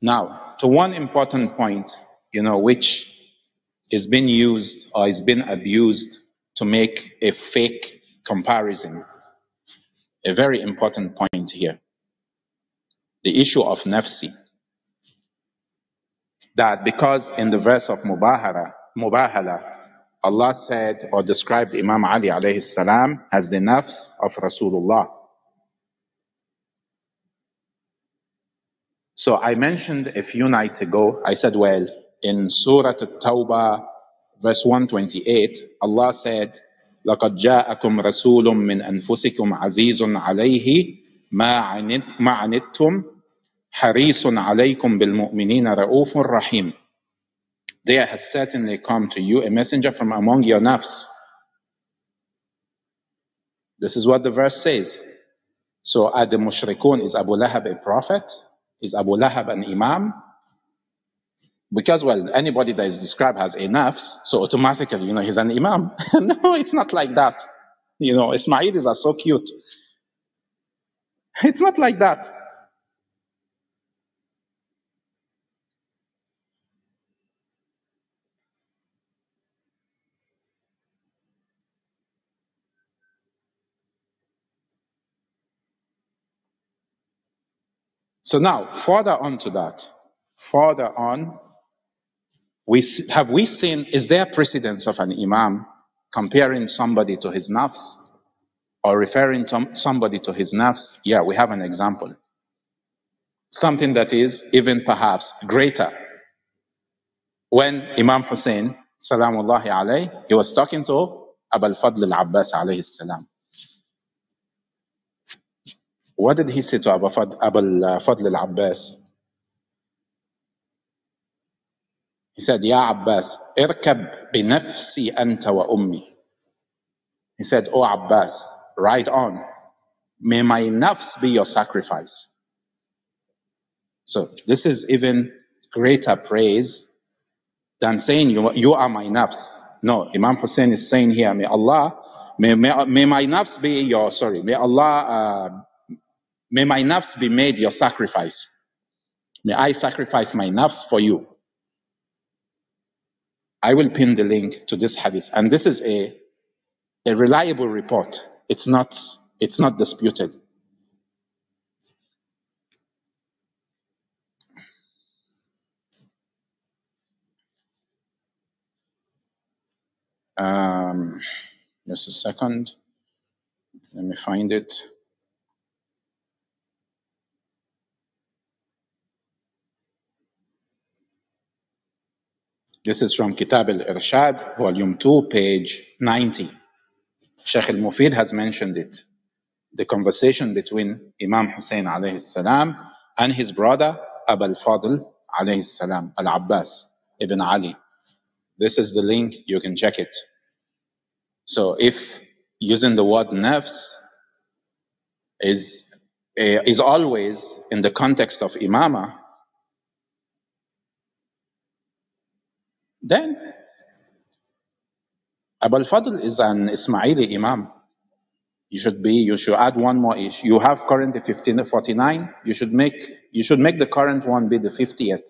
Now, to one important point, which is being used or is being abused to make a fake comparison. A very important point here. The issue of nafsi. That because in the verse of Mubahala, Allah said or described Imam Ali alayhi salam as the nafs of Rasulullah. So I mentioned a few nights ago, I said, well, in Surah At-Tawbah, verse 128, Allah said, لَقَدْ جَاءَكُمْ رَسُولٌ مِّنْ أَنفُسِكُمْ عَزِيزٌ عَلَيْهِ مَا عَنِتْتُمْ حَرِيصٌ عَلَيْكُمْ بِالْمُؤْمِنِينَ رَؤُوفٌ رَحِيمٌ. there has certainly come to you a messenger from among your nafs. This is what the verse says. So are the mushrikun, is Abu Lahab a prophet? Is Abu Lahab an imam? Because, well, anybody that is described as a nafs, so automatically, he's an imam. No, it's not like that. Ismailis are so cute. It's not like that. So now, further on to that, further on, have we seen, is there precedence of an imam comparing somebody to his nafs or referring to somebody to his nafs? Yeah, we have an example. Something that is even perhaps greater. When Imam Hussein, salamullahi alayhi, he was talking to Abu al-Fadl al-Abbas alayhi salam. What did he say to Abu al-Fadl al-Abbas? He said, Ya Abbas, irkab bi nafsi anta wa ummi. He said, Oh Abbas, ride on. May my nafs be your sacrifice. So this is even greater praise than saying you are my nafs. No, Imam Hussein is saying here, may my nafs be your, may my nafs be made your sacrifice. May I sacrifice my nafs for you. I will pin the link to this hadith. And this is a reliable report. It's not disputed. Just a second. Let me find it. This is from Kitab al-Irshad, volume 2, page 90. Sheikh al-Mufid has mentioned it. The conversation between Imam Hussein alayhi salam and his brother Abu al-Fadl alayhi salam, al-Abbas ibn Ali. This is the link, you can check it. So if using the word nafs is always in the context of Imamah, then Abu al-Fadl is an Ismaili Imam. You should add one more issue. You have currently 1549. You should make the current one be the 50th.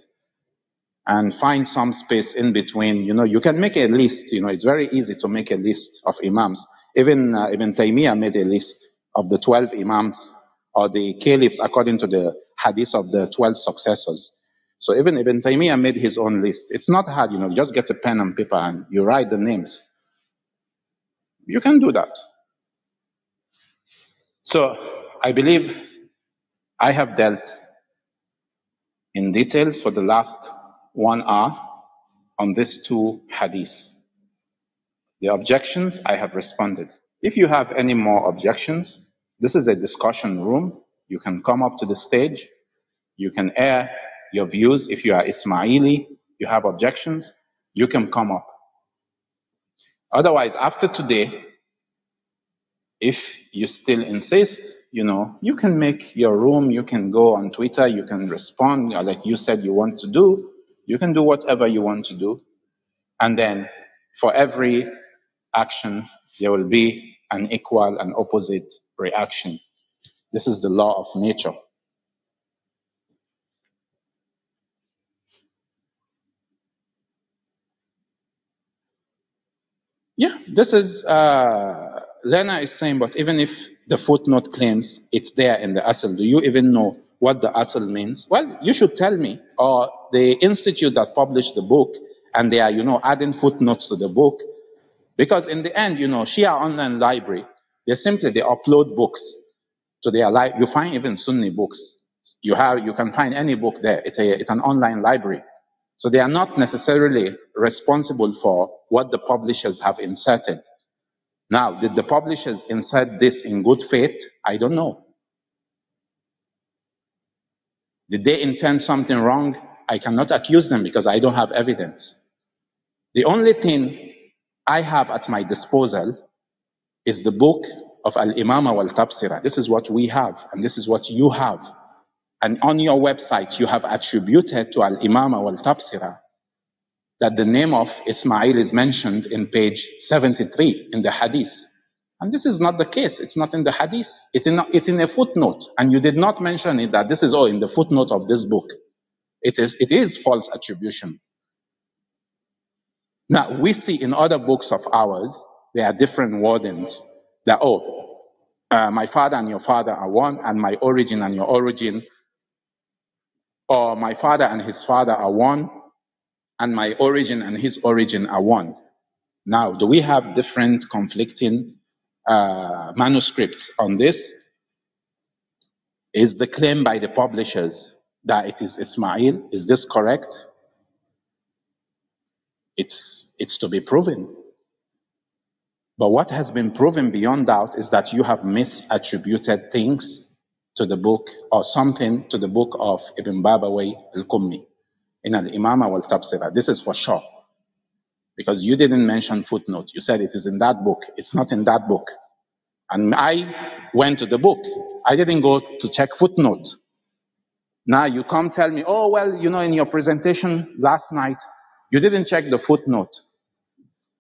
And find some space in between. You can make a list. It's very easy to make a list of Imams. Even Ibn Taymiyyah made a list of the 12 Imams or the Caliphs according to the hadith of the 12 successors. So even Ibn Taymiyyah made his own list. It's not hard, just get a pen and paper and you write the names. You can do that. So I believe I have dealt in detail for the last 1 hour on these 2 hadiths. The objections, I have responded. If you have any more objections, this is a discussion room. You can come up to the stage. You can air your views. If you are Ismaili, you have objections, you can come up. Otherwise, after today, if you still insist, you can make your room, you can go on Twitter, you can respond, like you said you want to do. You can do whatever you want to do. And then for every action, there will be an equal and opposite reaction. This is the law of nature. Yeah, this is, Lena is saying, but even if the footnote claims it's there in the asl, do you even know what the asl means? Well, you should tell me, or the institute that published the book, and they are, adding footnotes to the book. Because in the end, Shia online library, they upload books to their library. You find even Sunni books. You can find any book there. It's an online library. So they are not necessarily responsible for what the publishers have inserted. Now, did the publishers insert this in good faith? I don't know. Did they intend something wrong? I cannot accuse them because I don't have evidence. The only thing I have at my disposal is the book of Al-Imamah wal-Tabsira. This is what we have, and this is what you have. And on your website, you have attributed to Al-Imamah wal-Tabsira that the name of Ismail is mentioned in page 73 in the Hadith. And this is not the case. It's not in the Hadith. It's in a footnote. And you did not mention it that this is all in the footnote of this book. It is false attribution. Now, we see in other books of ours, there are different wordings that, my father and your father are one, and my origin and your origin, or my father and his father are one, and my origin and his origin are one. Now, do we have different conflicting manuscripts on this? Is the claim by the publishers that it is Ismail, is this correct? It's to be proven. But what has been proven beyond doubt is that you have misattributed things to the book, or something to the book of Ibn Babawayh al-Qummi in Al-Imamah wal-Tabsira. This is for sure. Because you didn't mention footnotes. You said it is in that book. It's not in that book. And I went to the book. I didn't go to check footnotes. Now you come tell me, oh, well, in your presentation last night, you didn't check the footnote.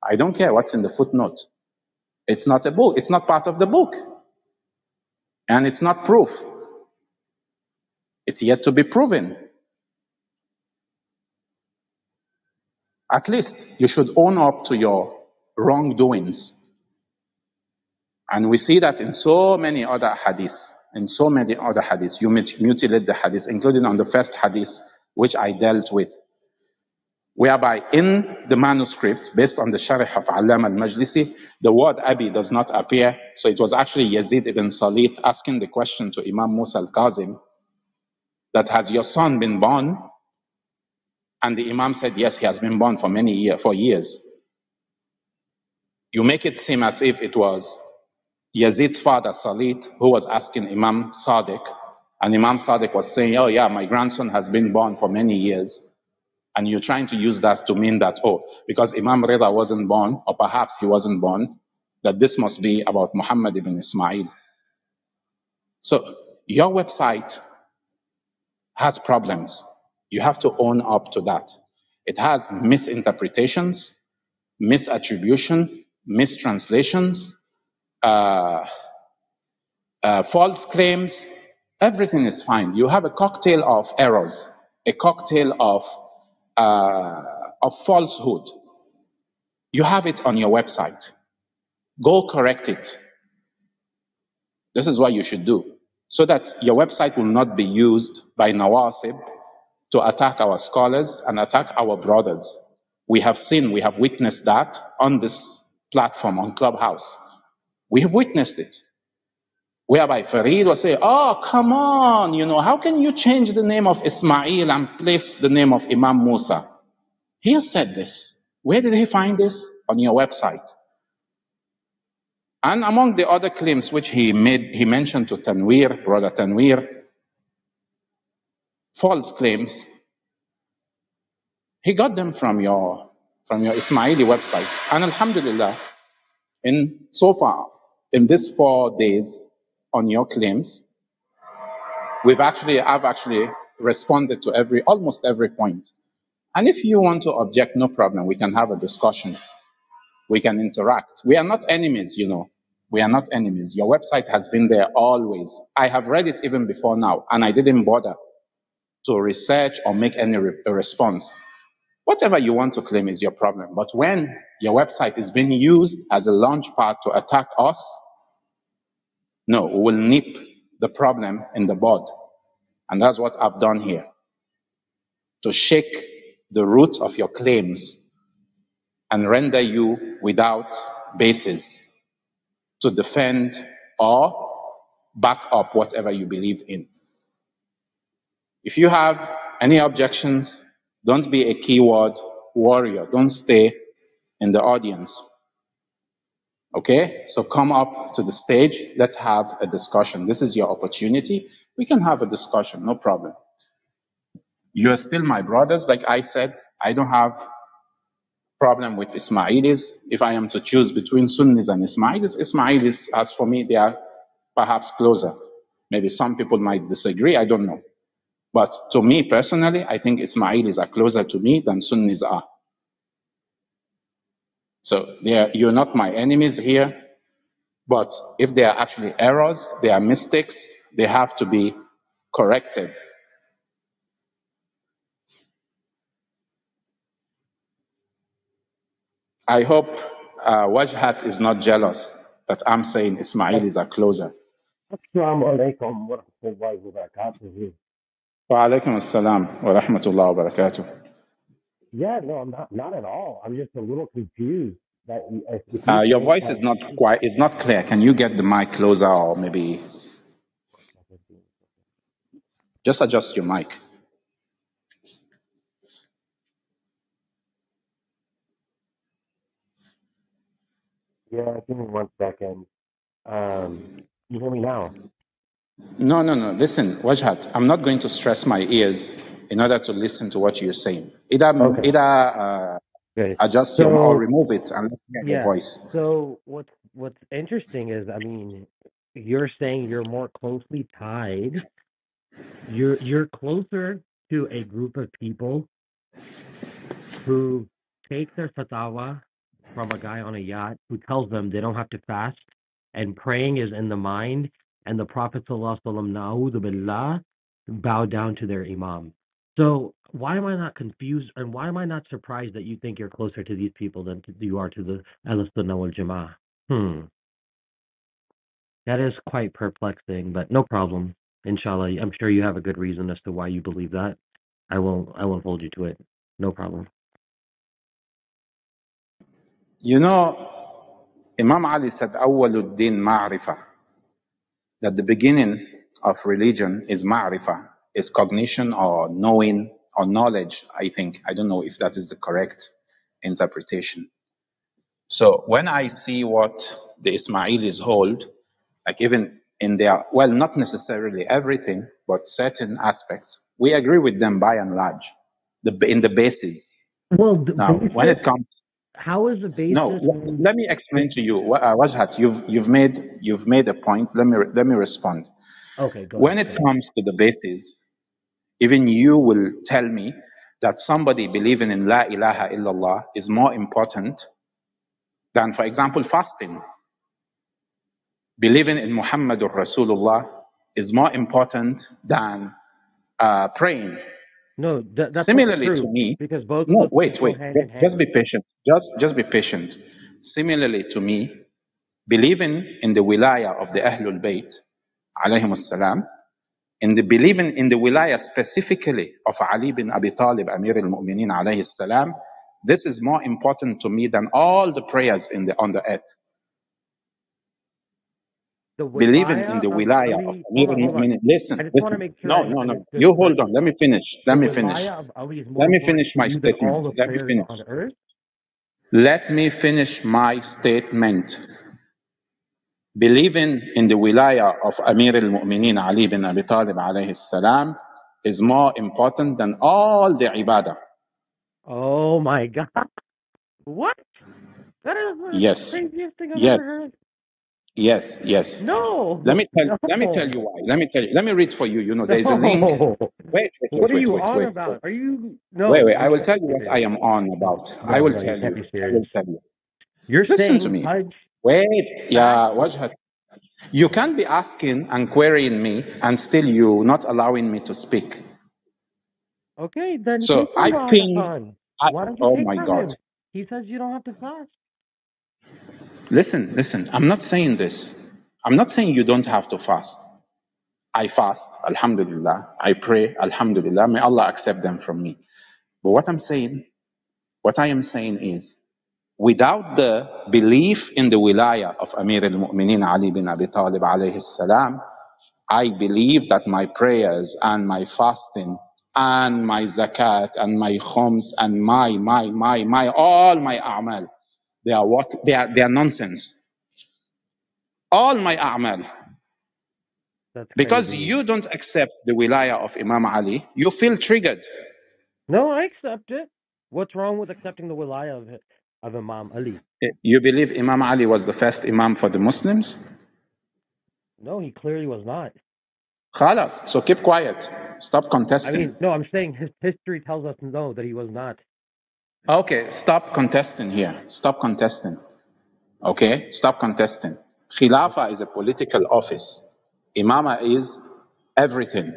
I don't care what's in the footnote. It's not a book. It's not part of the book. And it's not proof. It's yet to be proven. At least you should own up to your wrongdoings. And we see that in so many other hadiths. You mutilate the hadith, including on the first hadith, which I dealt with, whereby in the manuscript, based on the Sharh of Allam al-Majlisi, the word Abi does not appear. So it was actually Yazid ibn Salit asking the question to Imam Musa al-Kazem, that has your son been born? And the Imam said, yes, he has been born for years. You make it seem as if it was Yazid's father, Salit, who was asking Imam Sadiq, and Imam Sadiq was saying, oh yeah, my grandson has been born for many years. And you're trying to use that to mean that, because Imam Rida wasn't born, or perhaps he wasn't born, that this must be about Muhammad ibn Ismail. So your website has problems. You have to own up to that. It has misinterpretations, misattribution, mistranslations, false claims. Everything is fine. You have a cocktail of errors, a cocktail of falsehood. You have it on your website. Go correct it. This is what you should do, so that your website will not be used by Nawasib to attack our scholars and attack our brothers. We have witnessed that on this platform, on Clubhouse. We have witnessed it. Whereby Farid will say, oh, come on, how can you change the name of Ismail and place the name of Imam Musa? He has said this. Where did he find this? On your website. And among the other claims which he mentioned to Tanweer, brother Tanweer, false claims, he got them from your Ismaili website. And alhamdulillah, so far, in these 4 days on your claims, I've actually responded to almost every point. And if you want to object, no problem. We can have a discussion. We can interact. We are not enemies, We are not enemies. Your website has been there always. I have read it even before now, and I didn't bother to research or make any response. Whatever you want to claim is your problem. But when your website is being used as a launch pad to attack us, no, we will nip the problem in the bud. And that's what I've done here. To shake the roots of your claims and render you without basis to defend or back up whatever you believe in. If you have any objections, don't be a keyword warrior. Don't stay in the audience. Okay? So come up to the stage. Let's have a discussion. This is your opportunity. We can have a discussion, no problem. You are still my brothers. Like I said, I don't have problem with Ismailis. If I am to choose between Sunnis and Ismailis, as for me, they are perhaps closer. Maybe some people might disagree, I don't know. But to me personally, I think Ismailis are closer to me than Sunnis are. So you're not my enemies here, but if there are actually errors, there are mistakes, they have to be corrected. I hope Wajhat is not jealous that I'm saying Ismailis are closer. Assalamu alaikum wa rahmatullahi wa barakatuh. Wa alaikum assalam wa rahmatullahi wa barakatuh. Yeah, no, I'm not at all. I'm just a little confused that your voice is not clear. Can you get the mic closer, or maybe just adjust your mic? Yeah, give me 1 second. You hear me now? No. Listen, Wajhat, I'm not going to stress my ears in order to listen to what you're saying. Either adjust your or remove it and let me hear your voice. So what's interesting is, I mean, you're saying you're more closely tied. You're closer to a group of people who take their fatwa from a guy on a yacht who tells them they don't have to fast, and praying is in the mind, and the Prophet ﷺ bow down to their Imam. So why am I not confused, and why am I not surprised that you think you're closer to these people than you are to the Ahl-Sunnah wal Jama'ah? That is quite perplexing, but no problem. Inshallah, I'm sure you have a good reason as to why you believe that. I won't hold you to it. No problem. You know, Imam Ali said, "Awwaluddin ma'rifah," that the beginning of religion is ma'rifah, is cognition or knowing or knowledge, I think. I don't know if that is the correct interpretation. So when I see what the Ismailis hold, like even in their, well, not necessarily everything, but certain aspects, we agree with them by and large, in the basis. Well, now, when it comes, how is the basis? No, let me explain to you. Wajhat, you've made a point. Let me respond. Okay, go When ahead. it comes to the basis, even you will tell me that somebody believing in La ilaha illallah is more important than, for example, fasting. Believing in Muhammadur Rasulullah is more important than praying. No, that's similarly not true, to me. because both. No, wait. Just be patient. Just be patient. Similarly to me, believing in the wilaya of the Ahlul Bayt, alayhim as-salam, in the believing in the wilaya specifically of Ali bin Abi Talib, Amir al-Mu'mineen, alayhi salam, this is more important to me than all the prayers on the earth. Believing in the wilaya of Amir al-Mu'mineen. Listen. I just want to make sure. No. You hold on. Let me finish. Let me finish my statement. Let me finish my statement. Believing in the wilaya of Amir al-Mu'mineen Ali bin Abi Talib alayhi salam is more important than all the ibadah. Oh my God. What? That is the craziest thing I've ever heard. Yes. No. Let me tell you why. Let me read for you. You know, there's a link. Wait. What are you on about? Are you? No. Wait. I will tell you what I am on about. No, I will tell you. You're Listen saying to me. Hajj. Wait. Yeah. Wajhat. You can't be asking and querying me and still you not allowing me to speak. Okay, then so I think. Why don't you take from him? He says you don't have to fast. Listen. I'm not saying this. I'm not saying you don't have to fast. I fast, alhamdulillah. I pray, alhamdulillah. May Allah accept them from me. But what I am saying is, without the belief in the wilaya of Amir al-Mu'mineen Ali bin Abi Talib alayhi salam, I believe that my prayers and my fasting and my zakat and my khums and my all my a'mal, they are nonsense. All my a'mal. Because you don't accept the wilaya of Imam Ali, you feel triggered. No, I accept it. What's wrong with accepting the wilayah of Imam Ali? You believe Imam Ali was the first Imam for the Muslims? No, he clearly was not. Khalas, so keep quiet. Stop contesting. I mean, no, I'm saying his history tells us no, that he was not. Okay, stop contesting here. Stop contesting. Okay, stop contesting. Khilafah is a political office. Imamah is everything.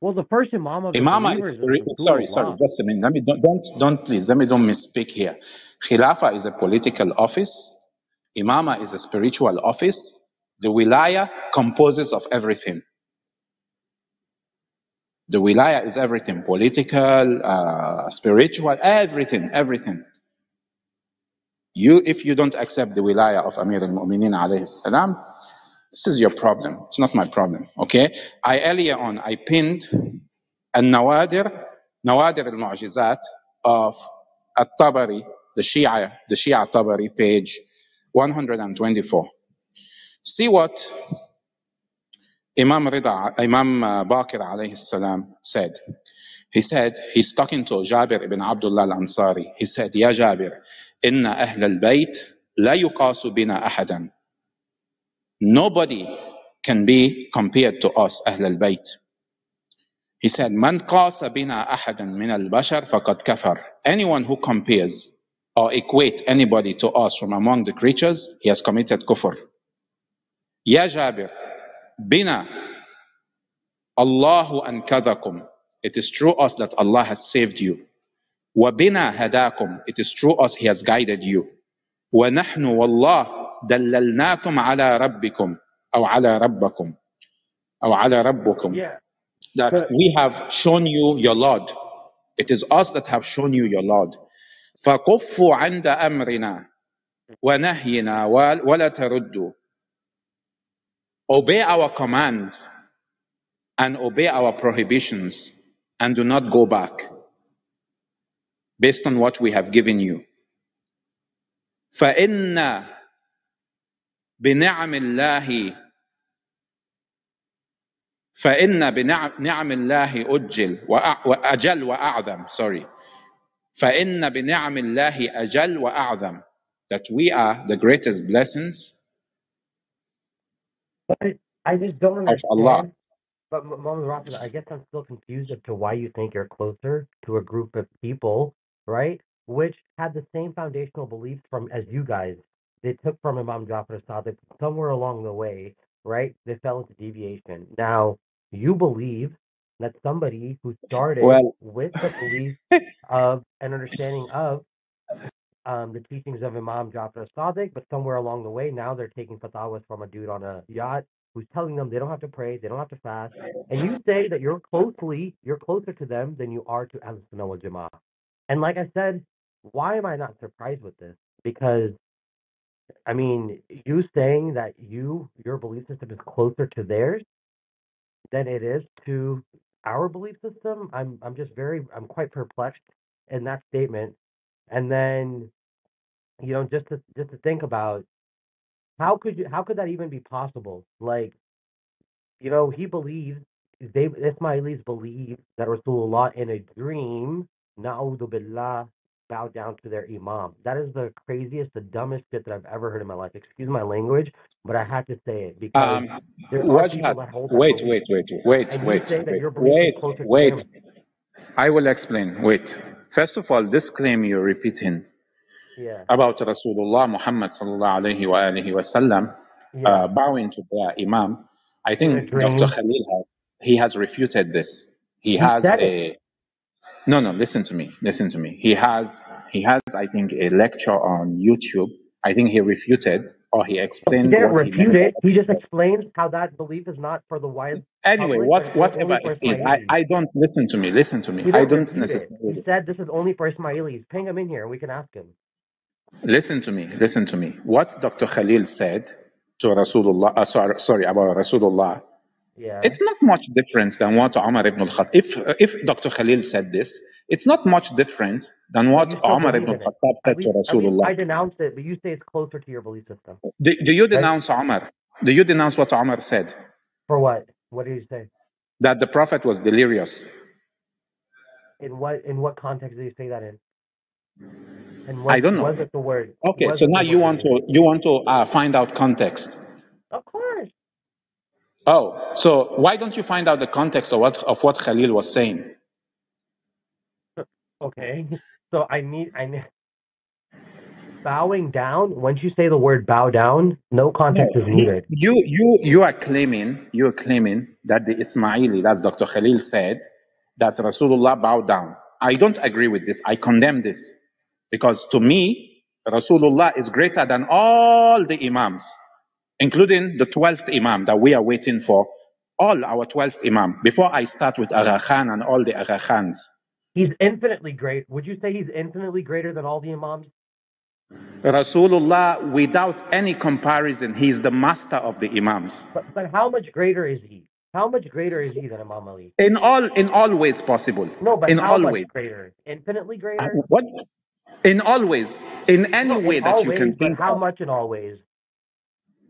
Well, the first Imam of the Imamah believers is is sorry, Rasulullah. just a minute. Let me don't please. Let me don't misspeak here. Khilafah is a political office. Imamah is a spiritual office. The wilaya composes of everything. The wilaya is everything: political, spiritual, everything. If you don't accept the wilaya of Amir al-Mu'minin alayhi salam, this is your problem. It's not my problem. Okay? Earlier on, I pinned النوادر المعجزات of الطبري, the Shia Tabari, page 124. See what Imam Baqir alayhi salam said. He said, he's talking to Jabir ibn Abdullah al-Ansari. He said, Ya Jabir, inna ahl al-bayt la yuqasu bina ahadan. Nobody can be compared to us, ahl al-bayt. He said, Man qasa bina ahadan min al-bashar faqad kafar. Anyone who compares or equates anybody to us from among the creatures, he has committed kufr. Ya Jabir, bina Allahu ankadakum. It is through us that Allah has saved you. وَبِنَا هَدَاكُمْ. It is through us He has guided you. وَنَحْنُ وَاللَّهِ دَلَّلْنَاكُمْ عَلَى رَبِّكُمْ أو على ربكم أو على ربكم. Yeah. That we have shown you your Lord. It is us that have shown you your Lord. فَقُفُّوا عَنْدَ أَمْرِنَا وَنَهْيِنَا وَلَا تَرُدُّوا. Obey our commands and obey our prohibitions and do not go back based on what we have given you. فَإِنَّ بِنِعَمِ اللَّهِ أجل وأعظم. فإن بنعم الله أجل وأعظم. That we are the greatest blessings But I just don't of Allah. understand. But Mom Rafid, I guess I'm still confused as to why you think you're closer to a group of people, right? Which had the same foundational beliefs from as you guys. They took from Imam Jafar Sadiq somewhere along the way, right? They fell into deviation. Now you believe that somebody who started Well, with the belief of an understanding of the teachings of Imam Jafar Sadiq, but somewhere along the way, now they're taking fatwas from a dude on a yacht who's telling them they don't have to pray, they don't have to fast, and you say that you're closer to them than you are to Ahlus Sunnah wal Jama'ah. And like I said, why am I not surprised with this? Because I mean, you saying that your belief system is closer to theirs than it is to our belief system, I'm quite perplexed in that statement. And then just to think about how could that even be possible? Like, he believes Ismailis believe that Rasulullah in a dream, na'udhu billah, bowed down to their Imam. That is the craziest, the dumbest shit that I've ever heard in my life. Excuse my language, but I had to say it because there are people that hold that belief. And you say that your belief is closer to them. I will explain. Wait. First of all, this claim you're repeating about Rasulullah Muhammad sallallahu alayhi wa alihi wa sallam bowing to their Imam, I think Dr. Khalil has refuted this. He has no, listen to me. He has, I think, a lecture on YouTube. I think he refuted or he explained. He didn't refute it. He just explains how that belief is not for the wide. Anyway, whatever it is, I don't listen to me. I don't necessarily. He said this is only for Ismailis. Ping him in here. We can ask him. Listen to me. What Dr. Khalil said to Rasulullah, about Rasulullah, it's not much different than what Umar ibn al-Khattab. If Dr. Khalil said this, it's not much different than what Umar ibn al-Khattab said to Rasulullah. I denounce it, but you say it's closer to your belief system. Do you denounce Umar? Do you denounce what Umar said? For what? What did he say? That the Prophet was delirious. In what context did he say that in? And I don't know. was it the word? Okay, so now you want to find out context. Of course. Oh, so why don't you find out the context of what Khalil was saying? Okay, so I need bowing down. Once you say the word bow down, no context is needed. You are claiming that the Ismaili, that Dr. Khalil said, that Rasulullah bowed down. I don't agree with this. I condemn this. Because to me, Rasulullah is greater than all the Imams, including the 12th Imam that we are waiting for, all our 12th Imam, before I start with Agha Khan and all the Agha Khans. He's infinitely great. Would you say he's infinitely greater than all the Imams? Rasulullah, without any comparison, he is the master of the Imams. But how much greater is he? How much greater is he than Imam Ali? In all ways possible. No, but in how all much ways. Greater? Infinitely greater? What? In all ways. In any way that you can think of. How of. much in all ways?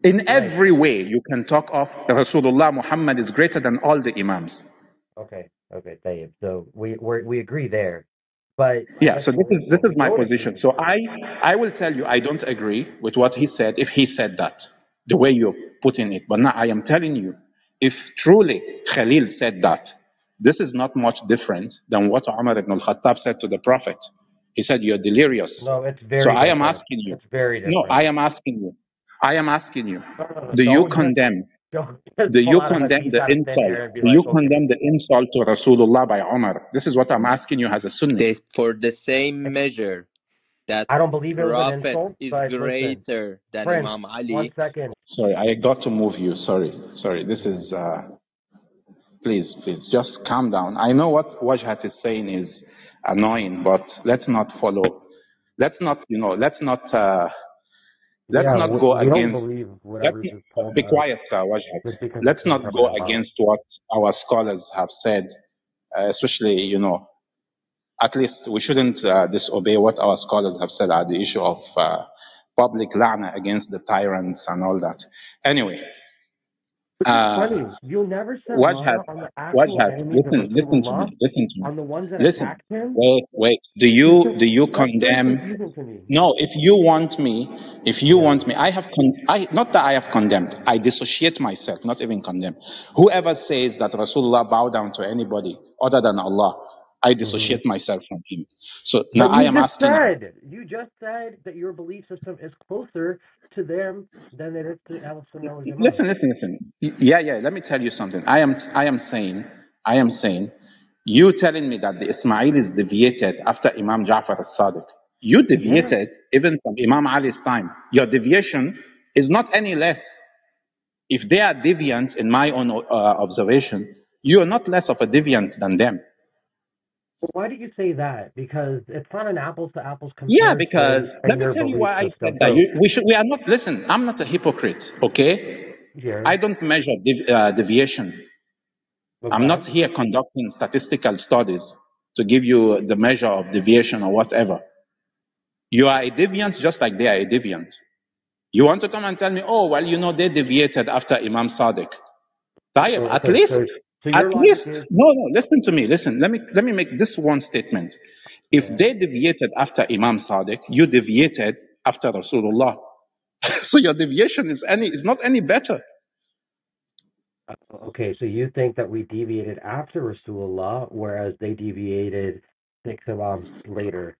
In every way you can talk of, Rasulullah Muhammad is greater than all the Imams. Okay, Sayyid. So we agree there. But yeah, so this is my position. So I will tell you I don't agree with what he said if he said that, the way you're putting it. But now I am telling you, if truly Khalil said that, this is not much different than what Umar ibn al-Khattab said to the Prophet. He said, you're delirious. No, it's very So different. I am asking you. It's very different. No, I am asking you. Do you condemn the insult? Do you condemn the insult to Rasulullah by Umar? This is what I'm asking you as a Sunni. For the same measure that I don't believe it was an Prophet insult, is but greater than Prince, Imam Ali. 1 second. Sorry, I got to move you. Sorry. This is please, just calm down. I know what Wajhat is saying is annoying, but let's not follow. Let's not go against. Be quiet, Wajhat. Let's not go against what our scholars have said, especially, at least we shouldn't disobey what our scholars have said at the issue of public la'na against the tyrants and all that. Anyway. Funny. You'll never say Wajhat, listen to me. On the ones that attacked him? Wait. Do you condemn? No, if you want me, not that I have condemned. I dissociate myself, not even condemn. Whoever says that Rasulullah bowed down to anybody other than Allah, I dissociate myself from him. So now I am asking. You just said that your belief system is closer to them than it is to Al-Sunnah wal Jama'ah. Listen. Yeah. Let me tell you something. I am saying, you telling me that the Ismailis deviated after Imam Ja'far al-Sadiq. You deviated even from Imam Ali's time. Your deviation is not any less. If they are deviant, in my own observation, you are not less of a deviant than them. Why do you say that? Because it's not an apples to apples comparison. Yeah, because let me tell you why I said that. We are not. Listen, I'm not a hypocrite. Okay, I don't measure deviation. Okay. I'm not here conducting statistical studies to give you the measure of deviation or whatever. You are a deviant just like they are a deviant. You want to come and tell me, oh well, they deviated after Imam Sadiq. At least. No, listen to me. Listen, let me make this one statement. If they deviated after Imam Sadiq, you deviated after Rasulullah. So your deviation is not any better. Okay, so you think that we deviated after Rasulullah, whereas they deviated 6 Imams later,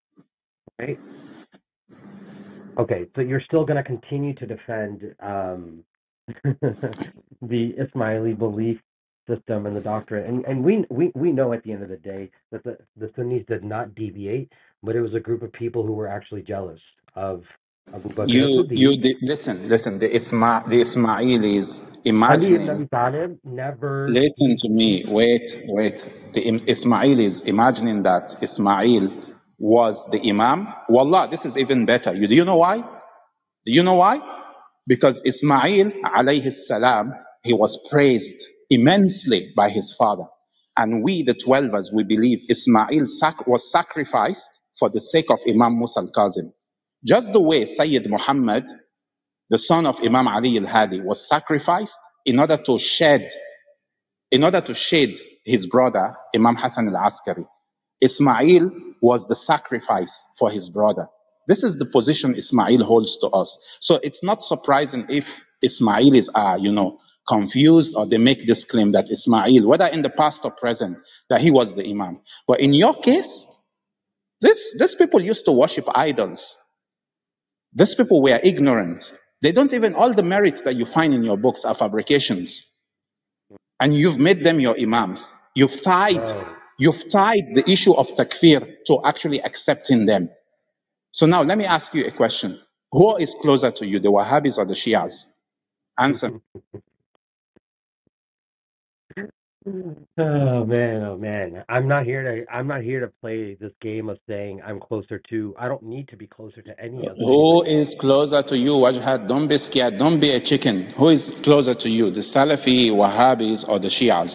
right? Okay, so you're still going to continue to defend the Ismaili belief system and the doctrine, and we know at the end of the day that the Sunnis did not deviate, but it was a group of people who were actually jealous of Abu Bakr. Listen. The Ismailis imagining. Never. Listen to me. Wait. The Ismailis imagining that Ismail was the Imam. Wallah, this is even better. Do you know why? Because Ismail alayhi salam, he was praised immensely by his father. And we, the 12ers, we believe Ismail was sacrificed for the sake of Imam Musa al-Kazem. Just the way Sayyid Muhammad, the son of Imam Ali al-Hadi, was sacrificed in order to shade his brother, Imam Hassan al-Askari. Ismail was the sacrifice for his brother. This is the position Ismail holds to us. So it's not surprising if Ismailis are, confused, or they make this claim that Ismail, whether in the past or present, that he was the Imam. But in your case, these people used to worship idols. These people were ignorant. They don't even, all the merits that you find in your books are fabrications. And you've made them your Imams. You've tied the issue of takfir to actually accepting them. So now let me ask you a question. Who is closer to you, the Wahhabis or the Shias? Answer. Oh man. I'm not here to play this game of saying I'm closer to. I don't need to be closer to any of them. Who is closer to you, Wajhat? Don't be scared. Don't be a chicken. Who is closer to you, the Salafi, Wahhabis, or the Shias?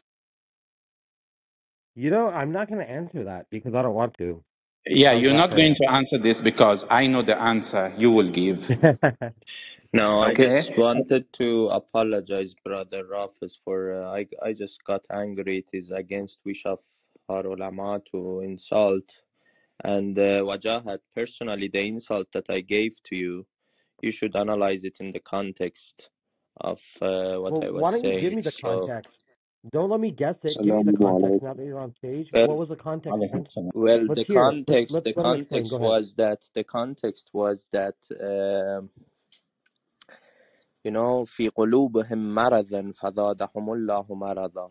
I'm not going to answer that because I don't want to. Yeah, you're not going to answer this because I know the answer you will give. No, Okay. I just wanted to apologize, Brother Rafis, for I just got angry. It is against wish of our ulama to insult. And Wajahat, personally, the insult that I gave to you, you should analyze it in the context of what I was saying. Why don't you give me the context? Don't let me guess it. Give me the context. Now that you're on stage, what was the context? Well, Let's the hear it. context, Let's the let him explain. context Go ahead. was that في قلوبهم مرضا فزادهم الله مرضا.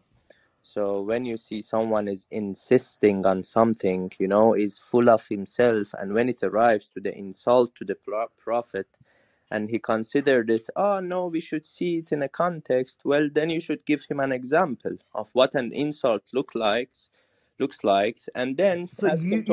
So when you see someone is insisting on something, is full of himself, and when it arrives to the insult to the Prophet, and he considered it, oh no, we should see it in a context, well, then you should give him an example of what an insult looks like, and then so you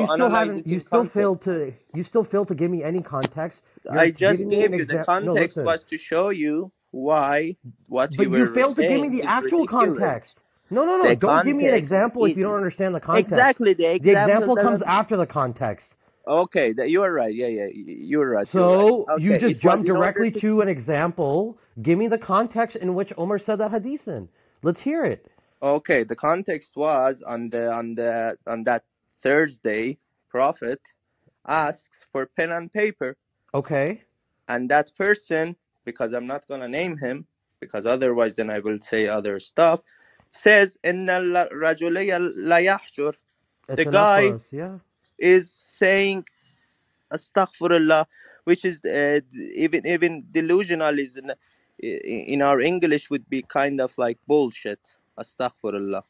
still failed to give me any context. I just gave you the context was to show you what you were saying. But you failed to give me the actual context. No. Don't give me an example if you don't understand the context. Exactly. The example comes after the context. Okay, you are right. Yeah, you're right. So you just jumped directly to an example. Give me the context in which Omar said that hadith in. Let's hear it. Okay, the context was on that Thursday, Prophet asks for pen and paper. Okay. And that person, because I'm not gonna name him, because otherwise then I will say other stuff, says Inna rajulaya la yahshur. The guy is saying astaghfirullah, which is even delusional is in our English would be kind of like bullshit. Astaghfirullah.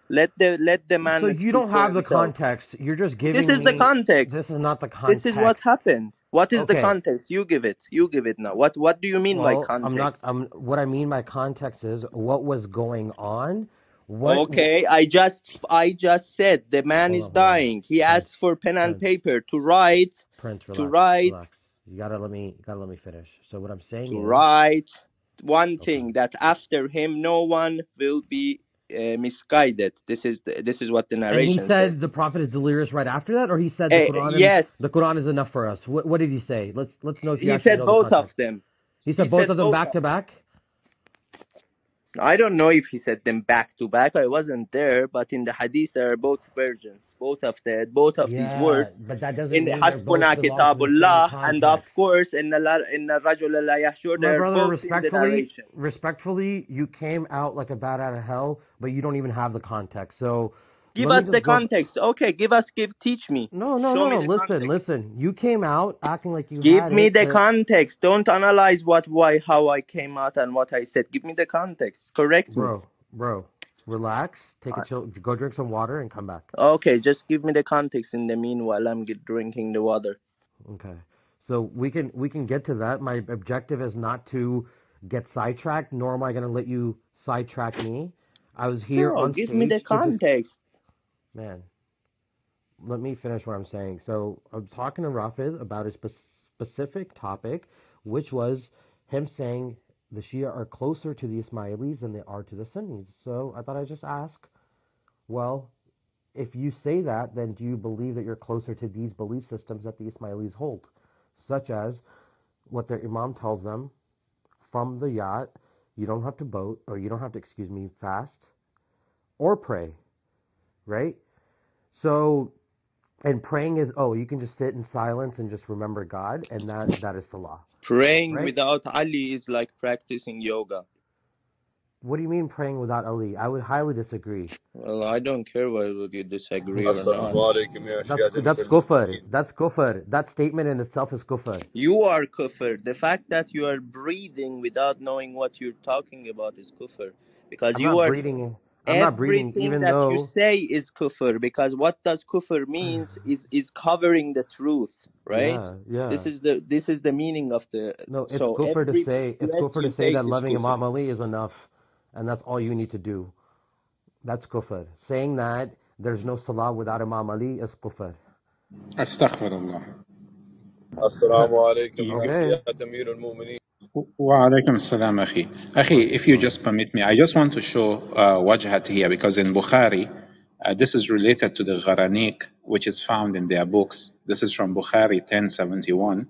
Let the man. So you don't have the context. You're just giving. This is the context. This is not the context. This is what happened. What is the context? You give it. You give it now. What do you mean by context? What I mean by context is what was going on. Okay, I just said the man is dying. He asks for pen and paper to write. Prince, relax. You gotta let me finish. So what I'm saying is write one thing that after him no one will be misguided. This is what the narration. And he said the Prophet is delirious right after that, or he said the Quran. Yes, the Quran is enough for us. What did he say? Let's know if you actually know both of them. He said both of them back to back. I don't know if he said them back to back. I wasn't there, but in the hadith there are both versions, both of these words. But that doesn't in the Hasbuna Kitabullah, and of course in the Rajul la Yahshur, they're both in the narration. Respectfully, you came out like a bat out of hell, but you don't even have the context. So give us the context. Okay, teach me. No. Listen. You came out acting like you give me the context. Don't analyze how I came out and what I said. Give me the context. Correct me. Bro, relax. Take a chill. Go drink some water and come back. Okay, just give me the context in the meanwhile I'm drinking the water. Okay. So we can get to that. My objective is not to get sidetracked, nor am I going to let you sidetrack me. I was here on stage. Give me the context. Man, let me finish what I'm saying. So I'm talking to Rafiz about a specific topic, which was him saying the Shia are closer to the Ismailis than they are to the Sunnis. So I thought I'd just ask, well, if you say that, then do you believe that you're closer to these belief systems that the Ismailis hold, such as what their Imam tells them from the yacht, you don't have to fast or pray, right? So, and praying is, you can just sit in silence and just remember God, and that is Salah. Praying Right? without Ali is like practicing yoga. What do you mean praying without Ali? I would highly disagree. Well, I don't care whether you disagree or not. That's kufr. That's kufr. That statement in itself is kufr. You are kufr. The fact that you are breathing without knowing what you're talking about is kufr. Because I'm you not are breathing. I'm not breathing, everything even that you though. say is kufr. Because what does kufr means is covering the truth, right? Yeah. This is the meaning of the. No, it's So kufr to every say. It's breath kufr you to say take that is loving kufr. Imam Ali is enough, and that's all you need to do. That's kufr. Saying that there's no salah without Imam Ali is kufr. Astaghfirullah. Assalamu alaikum. Okay. Wa alaikum assalam, akhi. Akhi, if you just permit me, I just want to show wajhat here, because in Bukhari, this is related to the Gharaniq, which is found in their books. This is from Bukhari 1071.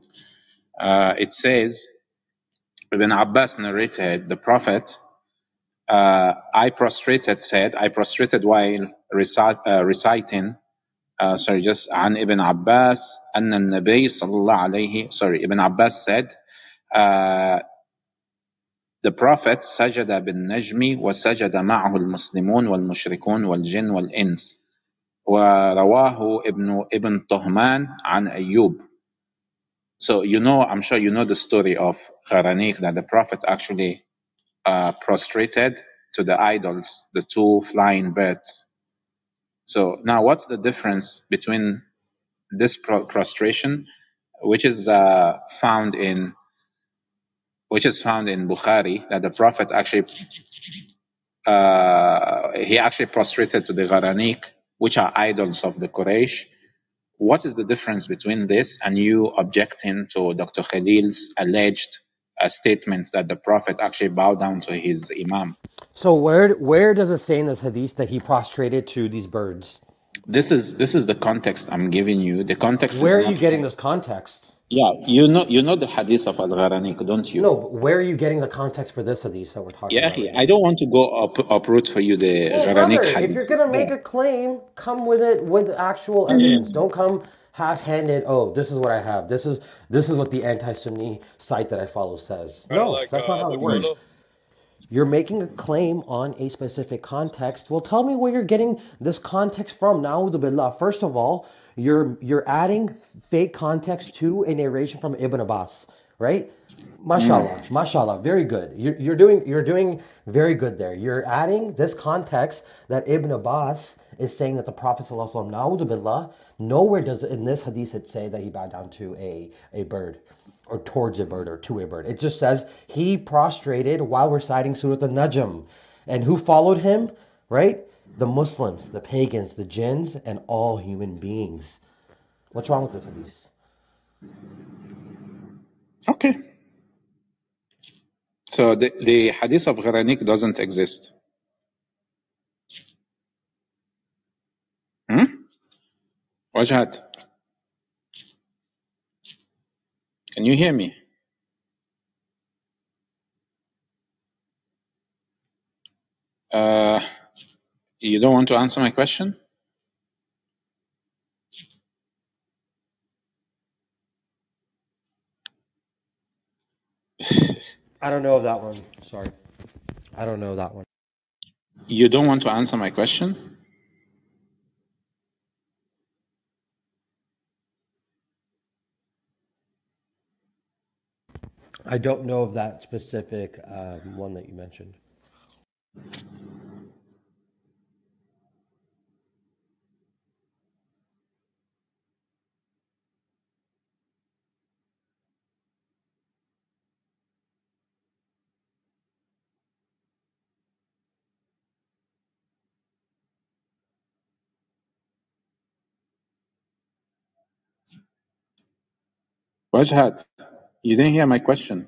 It says, Ibn Abbas narrated, the Prophet, I prostrated while reciting, just عن Ibn Abbas, أن النبي صلى الله عليه, Ibn Abbas said, the Prophet سجد بالنجم وسجد معه المسلمون والمشركون والجن والإنس. ورواه ابن طهمان عن أيوب. So I'm sure you know the story of Gharaniq, that the Prophet actually prostrated to the idols, the two flying birds. So now what's the difference between this prostration, which is found in Bukhari, that the Prophet actually he actually prostrated to the Gharaniq, which are idols of the Quraysh. What is the difference between this and you objecting to Dr. Khalil's alleged statements that the Prophet actually bowed down to his Imam? So where does it say in this hadith that he prostrated to these birds? This is the context I'm giving you. The context. Where are you getting this context? Yeah, you know the hadith of Al-Gharaniq, don't you? No, but where are you getting the context for this hadith that we're talking about? Yeah, I don't want to go uproot for you the Gharaniq hadith. If you're going to make a claim, come with it with actual evidence. Don't come half-handed, this is what I have. This is what the anti-Sunni site that I follow says. No, that's not how it works. You're making a claim on a specific context. Well, tell me where you're getting this context from. Na'udhu billah. First of all, you're adding fake context to a narration from Ibn Abbas, right? Mashallah, very good. You're doing very good there. You're adding this context that Ibn Abbas is saying that the Prophet ﷺ, na'udhu billah, nowhere does in this hadith it say that he bowed down to a bird, or towards a bird, or to a bird. It just says he prostrated while reciting Surah An-Najm. And who followed him? Right? The Muslims, the pagans, the jinns, and all human beings. What's wrong with this hadith? Okay. So the hadith of Gharaniq doesn't exist. Wajhat, can you hear me? You don't want to answer my question? I don't know of that one. Sorry. I don't know that one. You don't want to answer my question? I don't know of that specific one that you mentioned. Wajhat, you didn't hear my question.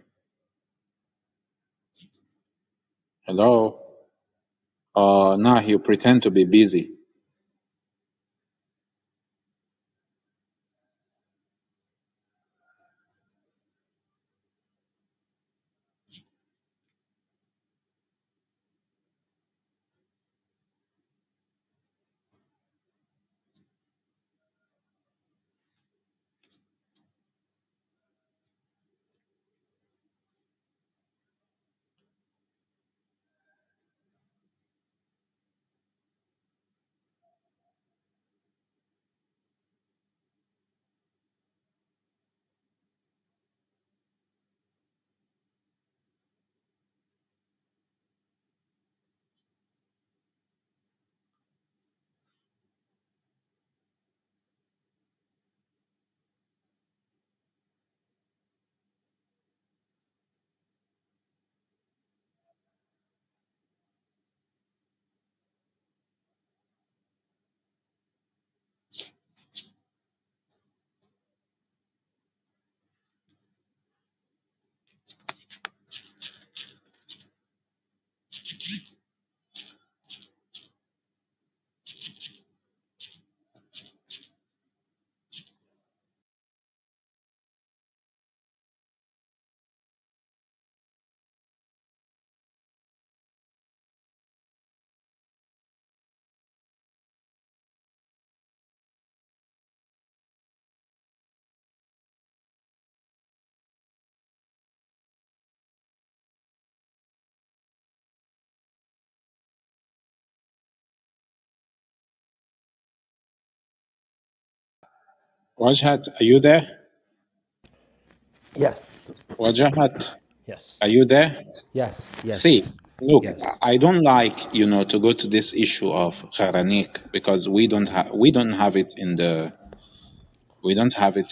Hello? Nah, you pretend to be busy. Wajhat, are you there? Yes. Wajahat, Yes. are you there? Yes. Yes. See, look, Yes. I don't like, to go to this issue of Qaranik because we don't have it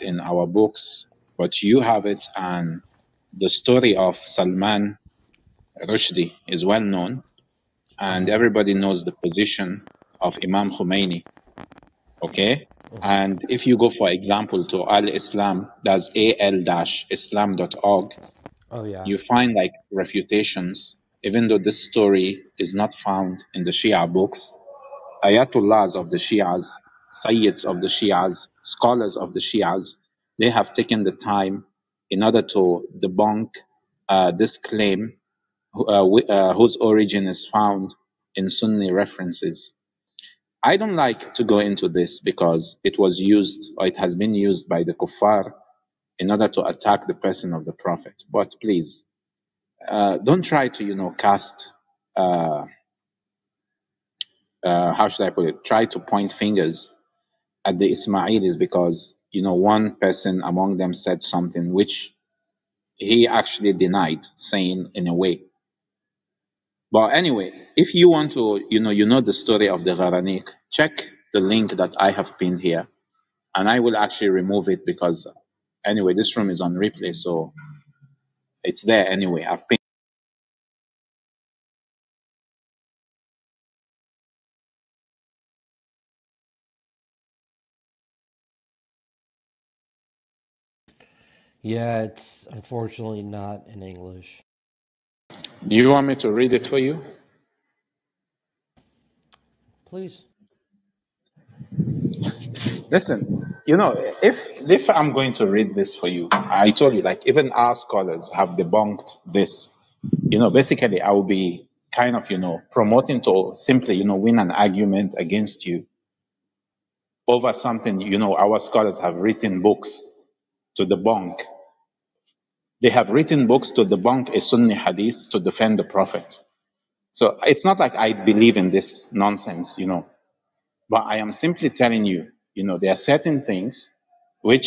in our books, but you have it, and the story of Salman Rushdie is well known, and everybody knows the position of Imam Khomeini. Okay? And if you go, for example, to Al-Islam, that's al-islam.org, Oh yeah. you find like refutations, even though this story is not found in the Shia books. Ayatollahs of the Shias, Sayyids of the Shias, scholars of the Shias, they have taken the time in order to debunk this claim, whose origin is found in Sunni references. I don't like to go into this because it was used, or it has been used by the kuffar in order to attack the person of the Prophet. But please, don't try to, cast, how should I put it, try to point fingers at the Ismailis because, one person among them said something which he actually denied saying in a way. But anyway, if you want to, the story of the Gharanik, check the link that I have pinned here. And I will actually remove it because, anyway, this room is on replay, so it's there anyway. I've pinned. Yeah, it's unfortunately not in English. Do you want me to read it for you? Please. Listen, if I'm going to read this for you, I told you, like, even our scholars have debunked this. Basically, I will be kind of, promoting to simply, win an argument against you over something, our scholars have written books to debunk. They have written books to debunk a Sunni hadith to defend the Prophet. So it's not like I believe in this nonsense, but I am simply telling you, there are certain things which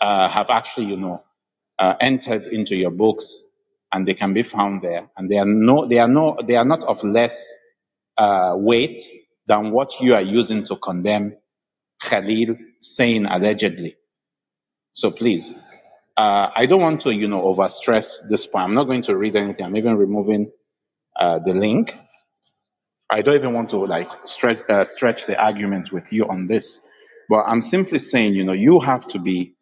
have actually, entered into your books, and they can be found there, and they are not of less weight than what you are using to condemn Khalil saying allegedly. So please, I don't want to, overstress this point. I'm not going to read anything. I'm even removing the link. I don't even want to like stretch the argument with you on this, but I'm simply saying, you have to be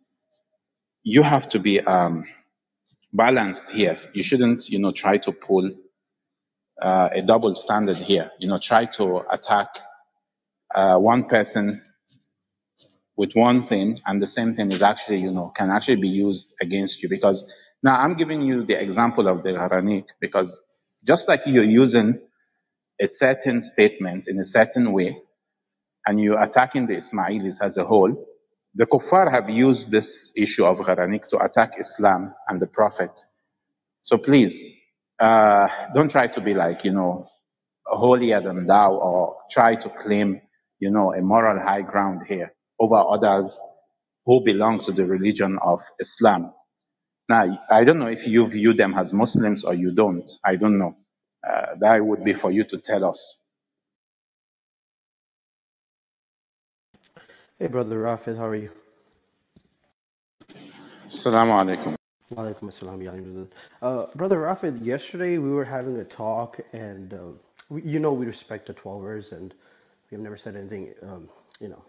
balanced here. You shouldn't, try to pull a double standard here. Try to attack one person with one thing, and the same thing is actually, can actually be used against you. Because now I'm giving you the example of the Quranic, because just like you're using a certain statement in a certain way, and you're attacking the Ismailis as a whole, the kuffar have used this issue of Quranic to attack Islam and the Prophet. So please, don't try to be like, holier than thou, or try to claim, a moral high ground here over others who belong to the religion of Islam. Now, I don't know if you view them as Muslims or you don't. I don't know. That would be for you to tell us. Hey, Brother Rafid, how are you? Assalamu alaikum. Walaikum assalam, ya Imam. Brother Rafid, yesterday we were having a talk, and we respect the 12ers, and we have never said anything,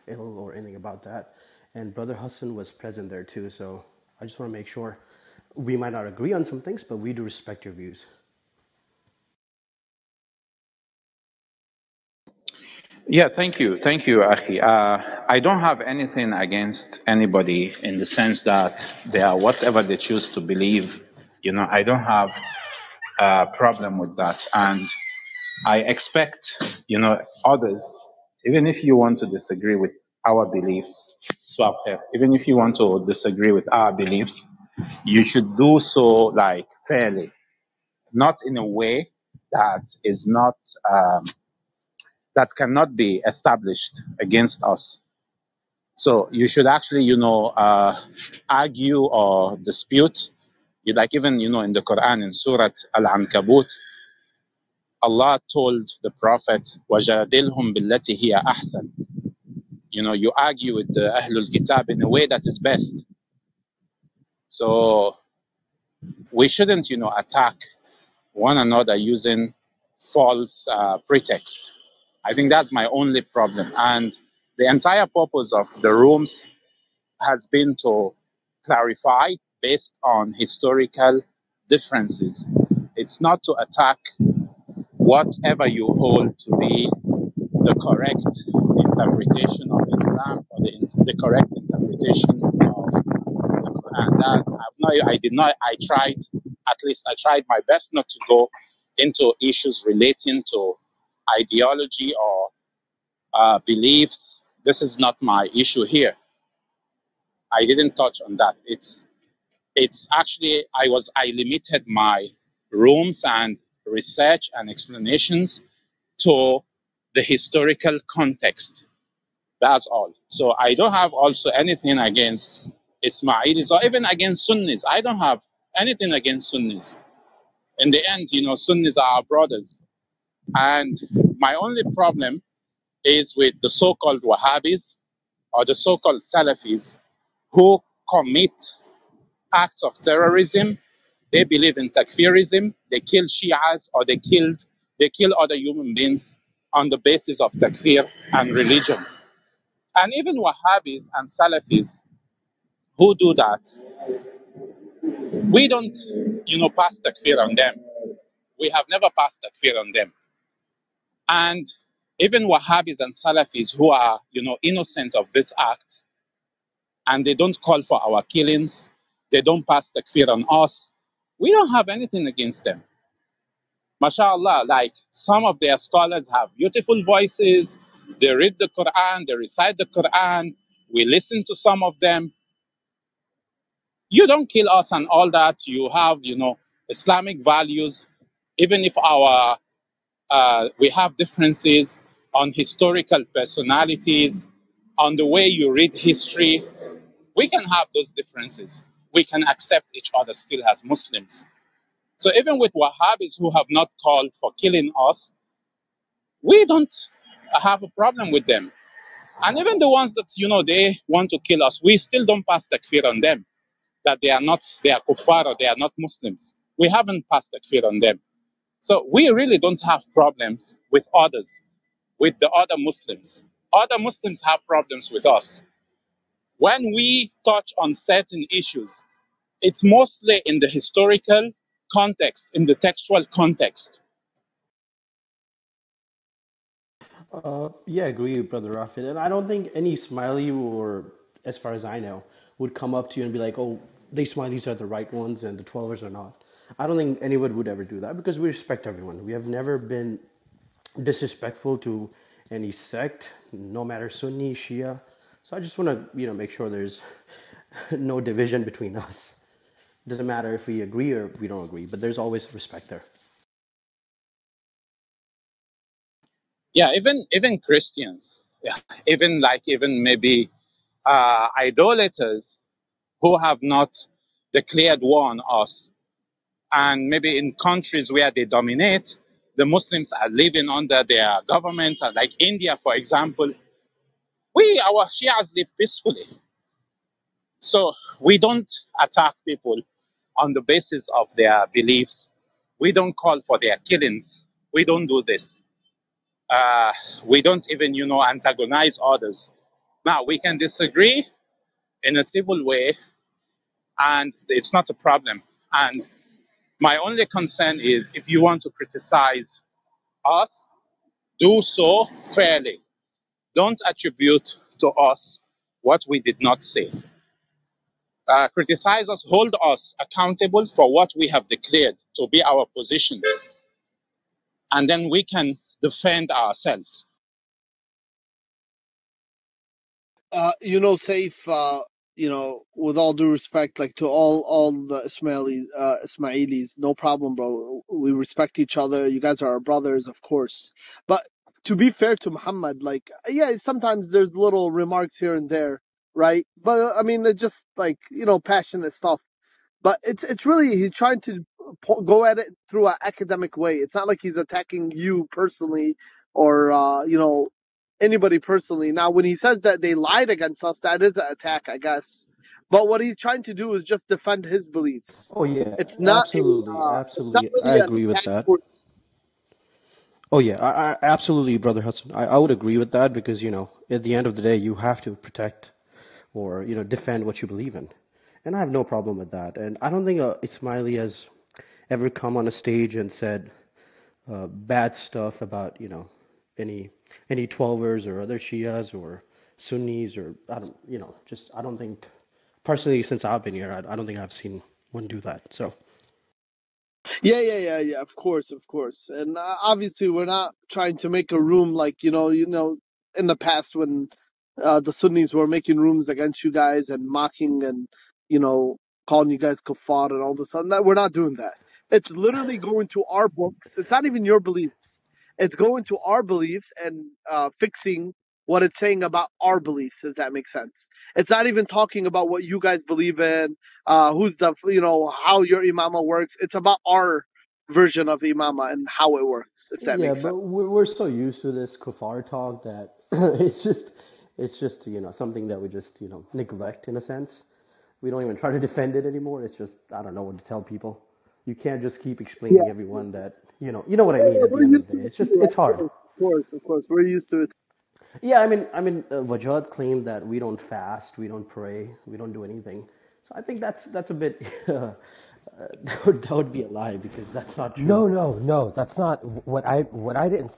ill or anything about that. And Brother Hassan was present there too, so I just want to make sure we might not agree on some things, but we do respect your views. Yeah, thank you, Akhi. I don't have anything against anybody in the sense that they are whatever they choose to believe. I don't have a problem with that, and I expect, others, even if you want to disagree with our beliefs, even if you want to disagree with our beliefs, you should do so like fairly, not in a way that is not that cannot be established against us. So you should actually, argue or dispute. Like even, in the Quran, in Surah Al-Ankabut, Allah told the Prophet, وَجَادِلْهُمْ بِالَّتِي هِيَ أَحْسَنُ. You argue with the Ahlul Kitab in a way that is best. So we shouldn't, attack one another using false pretext. I think that's my only problem. And the entire purpose of the rooms has been to clarify based on historical differences. It's not to attack whatever you hold to be the correct interpretation of Islam or the correct interpretation of the Quran. I tried my best not to go into issues relating to ideology or beliefs. This is not my issue here. I didn't touch on that. It's actually I limited my rooms and research and explanations to the historical context. That's all. So I don't have also anything against Ismailis or even against Sunnis. I don't have anything against Sunnis. In the end, Sunnis are our brothers. And my only problem is with the so-called Wahhabis or the so-called Salafis who commit acts of terrorism. They believe in takfirism. They kill Shias or they kill other human beings on the basis of takfir and religion. And even Wahhabis and Salafis who do that, we don't, pass takfir on them. We have never passed takfir on them. And even Wahhabis and Salafis who are, innocent of this act, and they don't call for our killings, they don't pass takfir on us, we don't have anything against them. MashaAllah, like some of their scholars have beautiful voices, they read the Quran, they recite the Quran, we listen to some of them. You don't kill us and all that. You have, Islamic values, even if we have differences on historical personalities, on the way you read history. We can have those differences. We can accept each other still as Muslims. So even with Wahhabis who have not called for killing us, we don't have a problem with them. And even the ones that, they want to kill us, we still don't pass takfir on them, that they are kuffar or they are not Muslims. We haven't passed takfir on them. So we really don't have problems with others, with the other Muslims. Other Muslims have problems with us. When we touch on certain issues, it's mostly in the historical context, in the textual context. Yeah, I agree with Brother Rafid. And I don't think any Ismaili, or as far as I know, would come up to you and be like, oh, the Ismailis are the right ones and the 12ers are not. I don't think anyone would ever do that because we respect everyone. We have never been disrespectful to any sect, no matter Sunni, Shia. So I just want to, make sure there's no division between us. It doesn't matter if we agree or we don't agree, but there's always respect there. Yeah, even Christians, yeah, even maybe idolaters who have not declared war on us, and maybe in countries where they dominate, the Muslims are living under their government, like India, for example. Our Shias live peacefully. So we don't attack people on the basis of their beliefs. We don't call for their killings. We don't do this. We don't even, antagonize others. Now, we can disagree in a civil way, and it's not a problem. And my only concern is if you want to criticize us, do so fairly. Don't attribute to us what we did not say. Criticize us, hold us accountable for what we have declared to be our position, and then we can defend ourselves. Saif, with all due respect, like to all the Ismailis, no problem, bro. We respect each other. You guys are our brothers, of course. But to be fair to Muhammad, like, yeah, sometimes there's little remarks here and there. right? But I mean, it's just like, passionate stuff. But it's really, he's trying to go at it through an academic way. It's not like he's attacking you personally or anybody personally. Now, when he says that they lied against us, that is an attack, I guess. But what he's trying to do is just defend his beliefs. Oh yeah, It's not absolutely, it's not really I an agree with attack that. for. Oh yeah, I absolutely, Brother Hudson. I would agree with that because at the end of the day, you have to protect or defend what you believe in, and I have no problem with that. And I don't think Ismaili has ever come on a stage and said bad stuff about any 12ers or other Shias or Sunnis or I don't think personally since I've been here I don't think I've seen one do that. So. Yeah. Of course. And obviously, we're not trying to make a room like in the past when the Sunnis were making rooms against you guys and mocking and calling you guys kuffar and all this. We're not doing that. It's literally going to our books. It's not even your beliefs. It's going to our beliefs and fixing what it's saying about our beliefs. Does that make sense? It's not even talking about what you guys believe in, who's the, how your imamah works. It's about our version of imamah and how it works. If that makes sense. Yeah, but we're so used to this kuffar talk that it's just something that we just neglect in a sense. We don't even try to defend it anymore. It's just I don't know what to tell people. You can't just keep explaining everyone that you know what I mean. At the end of the day, it's hard. Of course, we're used to it. Yeah, I mean, Wajad claimed that we don't fast, we don't pray, we don't do anything. So I think that's a bit that would be a lie because that's not true. No, that's not what I didn't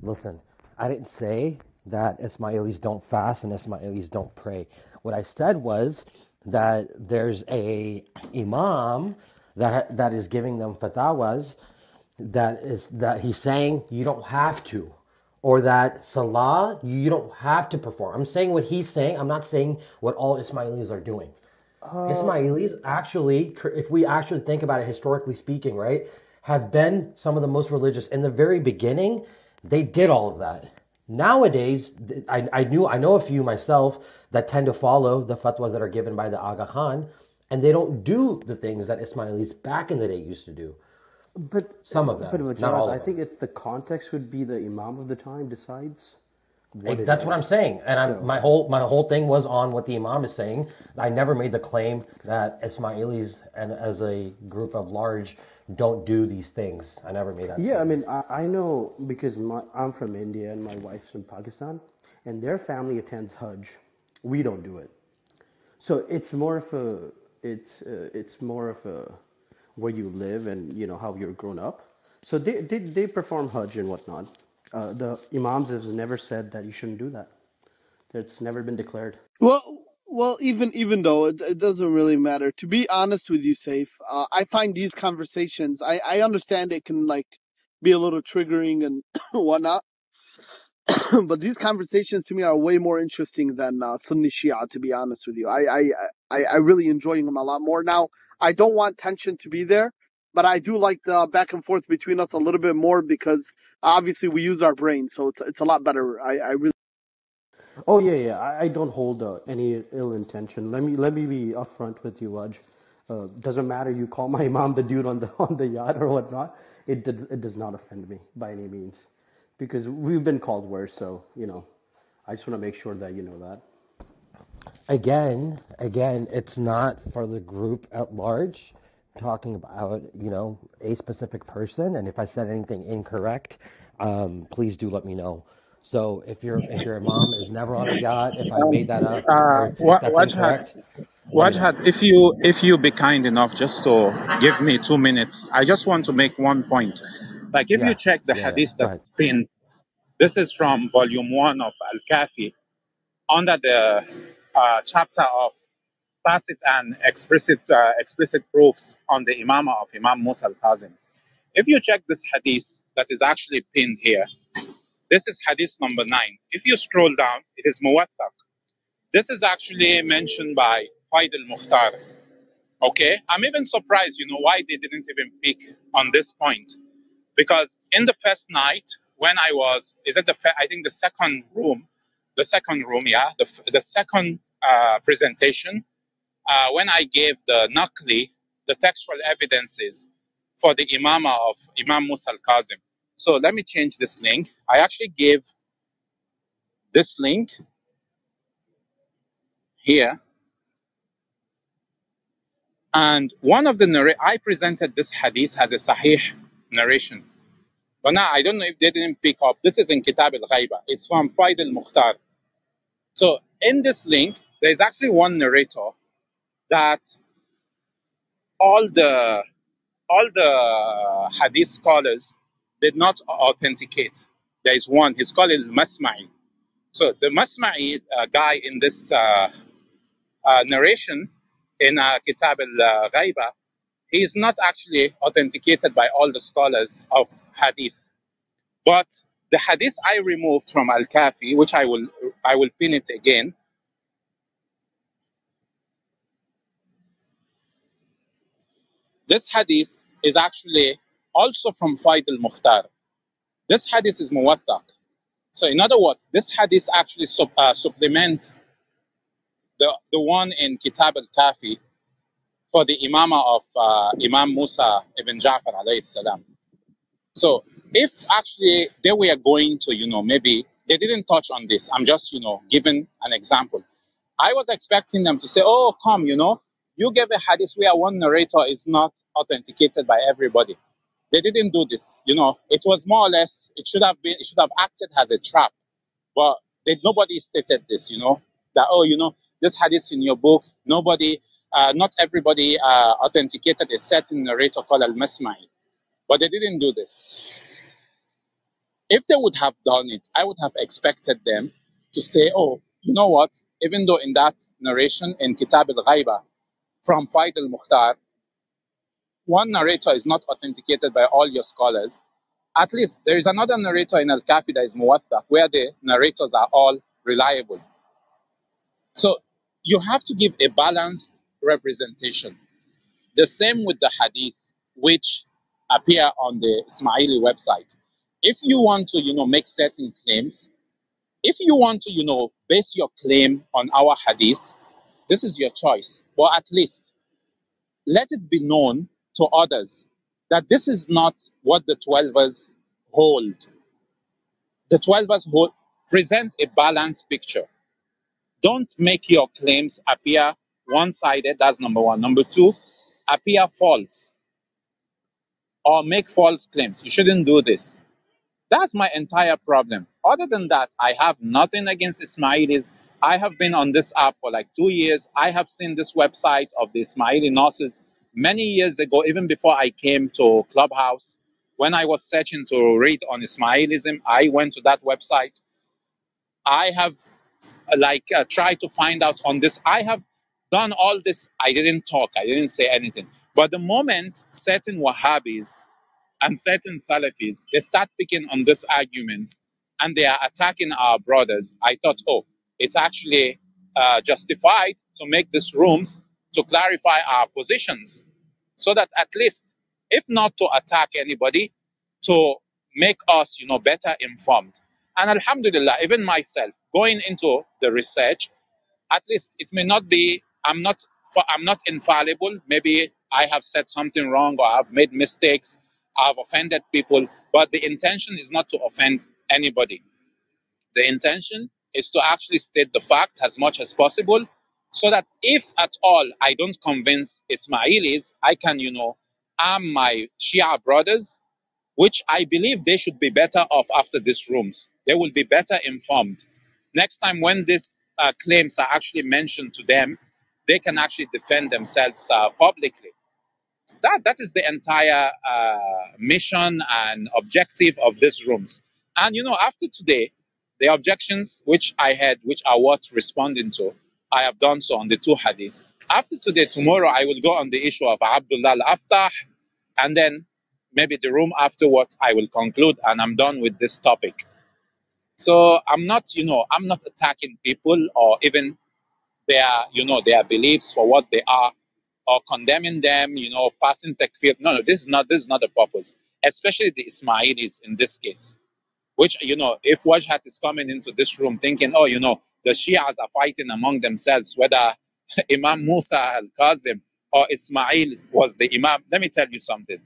listen. I didn't say that Ismailis don't fast and Ismailis don't pray. What I said was that there's a Imam that is giving them fatwas that he's saying you don't have to. Or that Salah, you don't have to perform. I'm saying what he's saying. I'm not saying what all Ismailis are doing. Ismailis actually, if we actually think about it historically speaking, right, have been some of the most religious. In the very beginning, they did all of that. Nowadays, I know a few myself that tend to follow the fatwas that are given by the Aga Khan, and they don't do the things that Ismailis back in the day used to do. But some of them, but not all of them. I think it's the context would be the Imam of the time decides. That's what I'm saying, and my whole thing was on what the Imam is saying. I never made the claim that Ismailis and as a group of large don't do these things. I never made that. Yeah, statement. I mean I know because I'm from India and my wife's from Pakistan, and their family attends Hajj. We don't do it, so it's more of a where you live and how you're grown up. So they perform Hajj and whatnot. The Imams has never said that you shouldn't do that. It's never been declared. Well, even though it doesn't really matter. To be honest with you, Saif, I find these conversations. I understand it can be a little triggering and whatnot, but these conversations to me are way more interesting than Sunni Shia. To be honest with you, I really enjoying them a lot more now. I don't want tension to be there, but I do like the back and forth between us a little bit more because obviously we use our brain, so it's a lot better. I really. Oh yeah. I don't hold any ill intention. Let me be upfront with you, Waj. Doesn't matter. You call my Imam the dude on the yacht or whatnot. It does not offend me by any means, because we've been called worse. So I just want to make sure that you know that. Again, it's not for the group at large. Talking about a specific person, and if I said anything incorrect, please do let me know. So if your Imam is never on a yacht, if I made that up, that's incorrect. Wajhat, if you be kind enough just to give me 2 minutes, I just want to make one point. Like if you check the hadith that's pinned, this is from volume 1 of Al-Kafi, under the chapter of tacit and explicit proofs on the Imamah of Imam Musa al-Kazem. If you check this hadith that is actually pinned here, this is hadith number 9. If you scroll down, it is muwattaq. This is actually mentioned by Faid al-Mukhtar. Okay? I'm even surprised, why they didn't even pick on this point. Because in the first night, when I was, I think the second room, yeah, the second presentation when I gave the Naqli, the textual evidences for the Imamah of Imam Musa al-Kazem. So let me change this link. I actually gave this link here. And one of the I presented this hadith as a sahih narration. But now I don't know if they didn't pick up. This is in Kitab al-Ghaiba. It's from Faid al-Mukhtar. So in this link, there is actually one narrator that all the hadith scholars did not authenticate. There is one. His called is Masma'i. So the Masma'i guy in this narration in Kitab al-Ghaiba, he is not actually authenticated by all the scholars of hadith. But the hadith I removed from Al-Kafi, which I will pin it again. This hadith is actually also from Faid al-Mukhtar. This hadith is muwattaq. So in other words, this hadith actually supplements the one in Kitab al-Kafi for the Imamah of Imam Musa ibn Ja'far alayhi salam. So if actually they were going to, maybe they didn't touch on this. I'm just, giving an example. I was expecting them to say, oh, come, you gave a hadith where one narrator is not authenticated by everybody. They didn't do this. It was more or less, it should have acted as a trap. But nobody stated this, that, oh, this hadith in your book, not everybody authenticated a certain narrator called Al-Masma'i. But they didn't do this. If they would have done it, I would have expected them to say, oh, you know what? Even though in that narration in Kitab al-Ghaiba from Faid al-Mukhtar, one narrator is not authenticated by all your scholars, at least there is another narrator in Al-Kafi that is Muwattaq, where the narrators are all reliable. So you have to give a balanced representation. The same with the hadith, which appear on the Ismaili website. If you want to, make certain claims, if you want to, base your claim on our hadith, this is your choice. But at least let it be known to others that this is not what the 12ers hold. The 12ers present a balanced picture. Don't make your claims appear one-sided. That's number one. Number two, appear false or make false claims. You shouldn't do this. That's my entire problem. Other than that, I have nothing against Ismailis. I have been on this app for like 2 years. I have seen this website of the Ismaili nurses many years ago, even before I came to Clubhouse. When I was searching to read on Ismailism, I went to that website. I have tried to find out on this. I have done all this. I didn't talk. I didn't say anything. But the moment certain Wahhabis and certain Salafis, they start picking on this argument and they are attacking our brothers, I thought, oh, it's actually justified to make this room to clarify our positions so that at least, if not to attack anybody, to make us, better informed. And alhamdulillah, even myself, going into the research, at least it may not be, I'm not infallible. Maybe I have said something wrong or I've made mistakes. I've offended people, but the intention is not to offend anybody. The intention is to actually state the fact as much as possible so that if at all I don't convince Ismailis, I can, arm my Shia brothers, which I believe they should be better off after these rooms. They will be better informed. Next time when these claims are actually mentioned to them, they can actually defend themselves publicly. That is the entire mission and objective of these rooms. And after today, the objections which I had, which are worth responding to, I have done so on the two hadith. After today, tomorrow, I will go on the issue of Abdullah al-Aftah, and then maybe the room afterwards, I will conclude, and I'm done with this topic. So I'm not attacking people or even their beliefs for what they are, or condemning them, passing takfir. No, this is not the purpose. Especially the Ismailis in this case, which, if Wajhat is coming into this room thinking, oh, the Shias are fighting among themselves whether Imam Musa al-Kazem or Ismail was the Imam. Let me tell you something.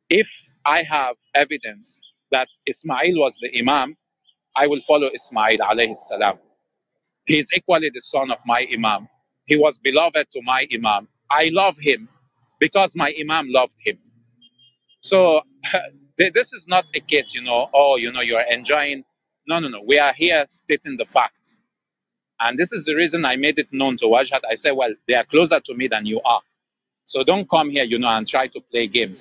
If I have evidence that Ismail was the Imam, I will follow Ismail alayhi salam. He is equally the son of my Imam. He was beloved to my Imam. I love him because my Imam loved him. So this is not the case, you're enjoying. No. We are here stating the facts. And this is the reason I made it known to Wajhat. I said, well, they are closer to me than you are. So don't come here, and try to play games.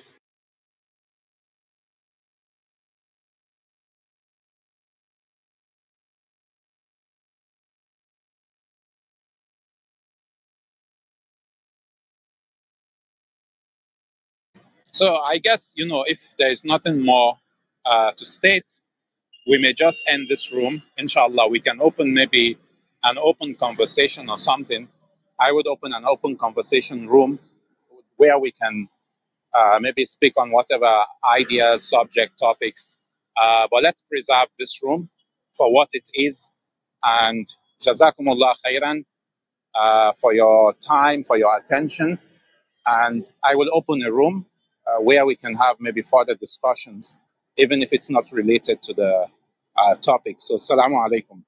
So I guess, if there is nothing more to state, we may just end this room. Inshallah, we can open maybe an open conversation or something. I would open an open conversation room where we can maybe speak on whatever ideas, subject, topics. But let's preserve this room for what it is. And Jazakumullah khairan for your time, for your attention. And I will open a room where we can have maybe further discussions, even if it's not related to the topic. So, Assalamu alaikum.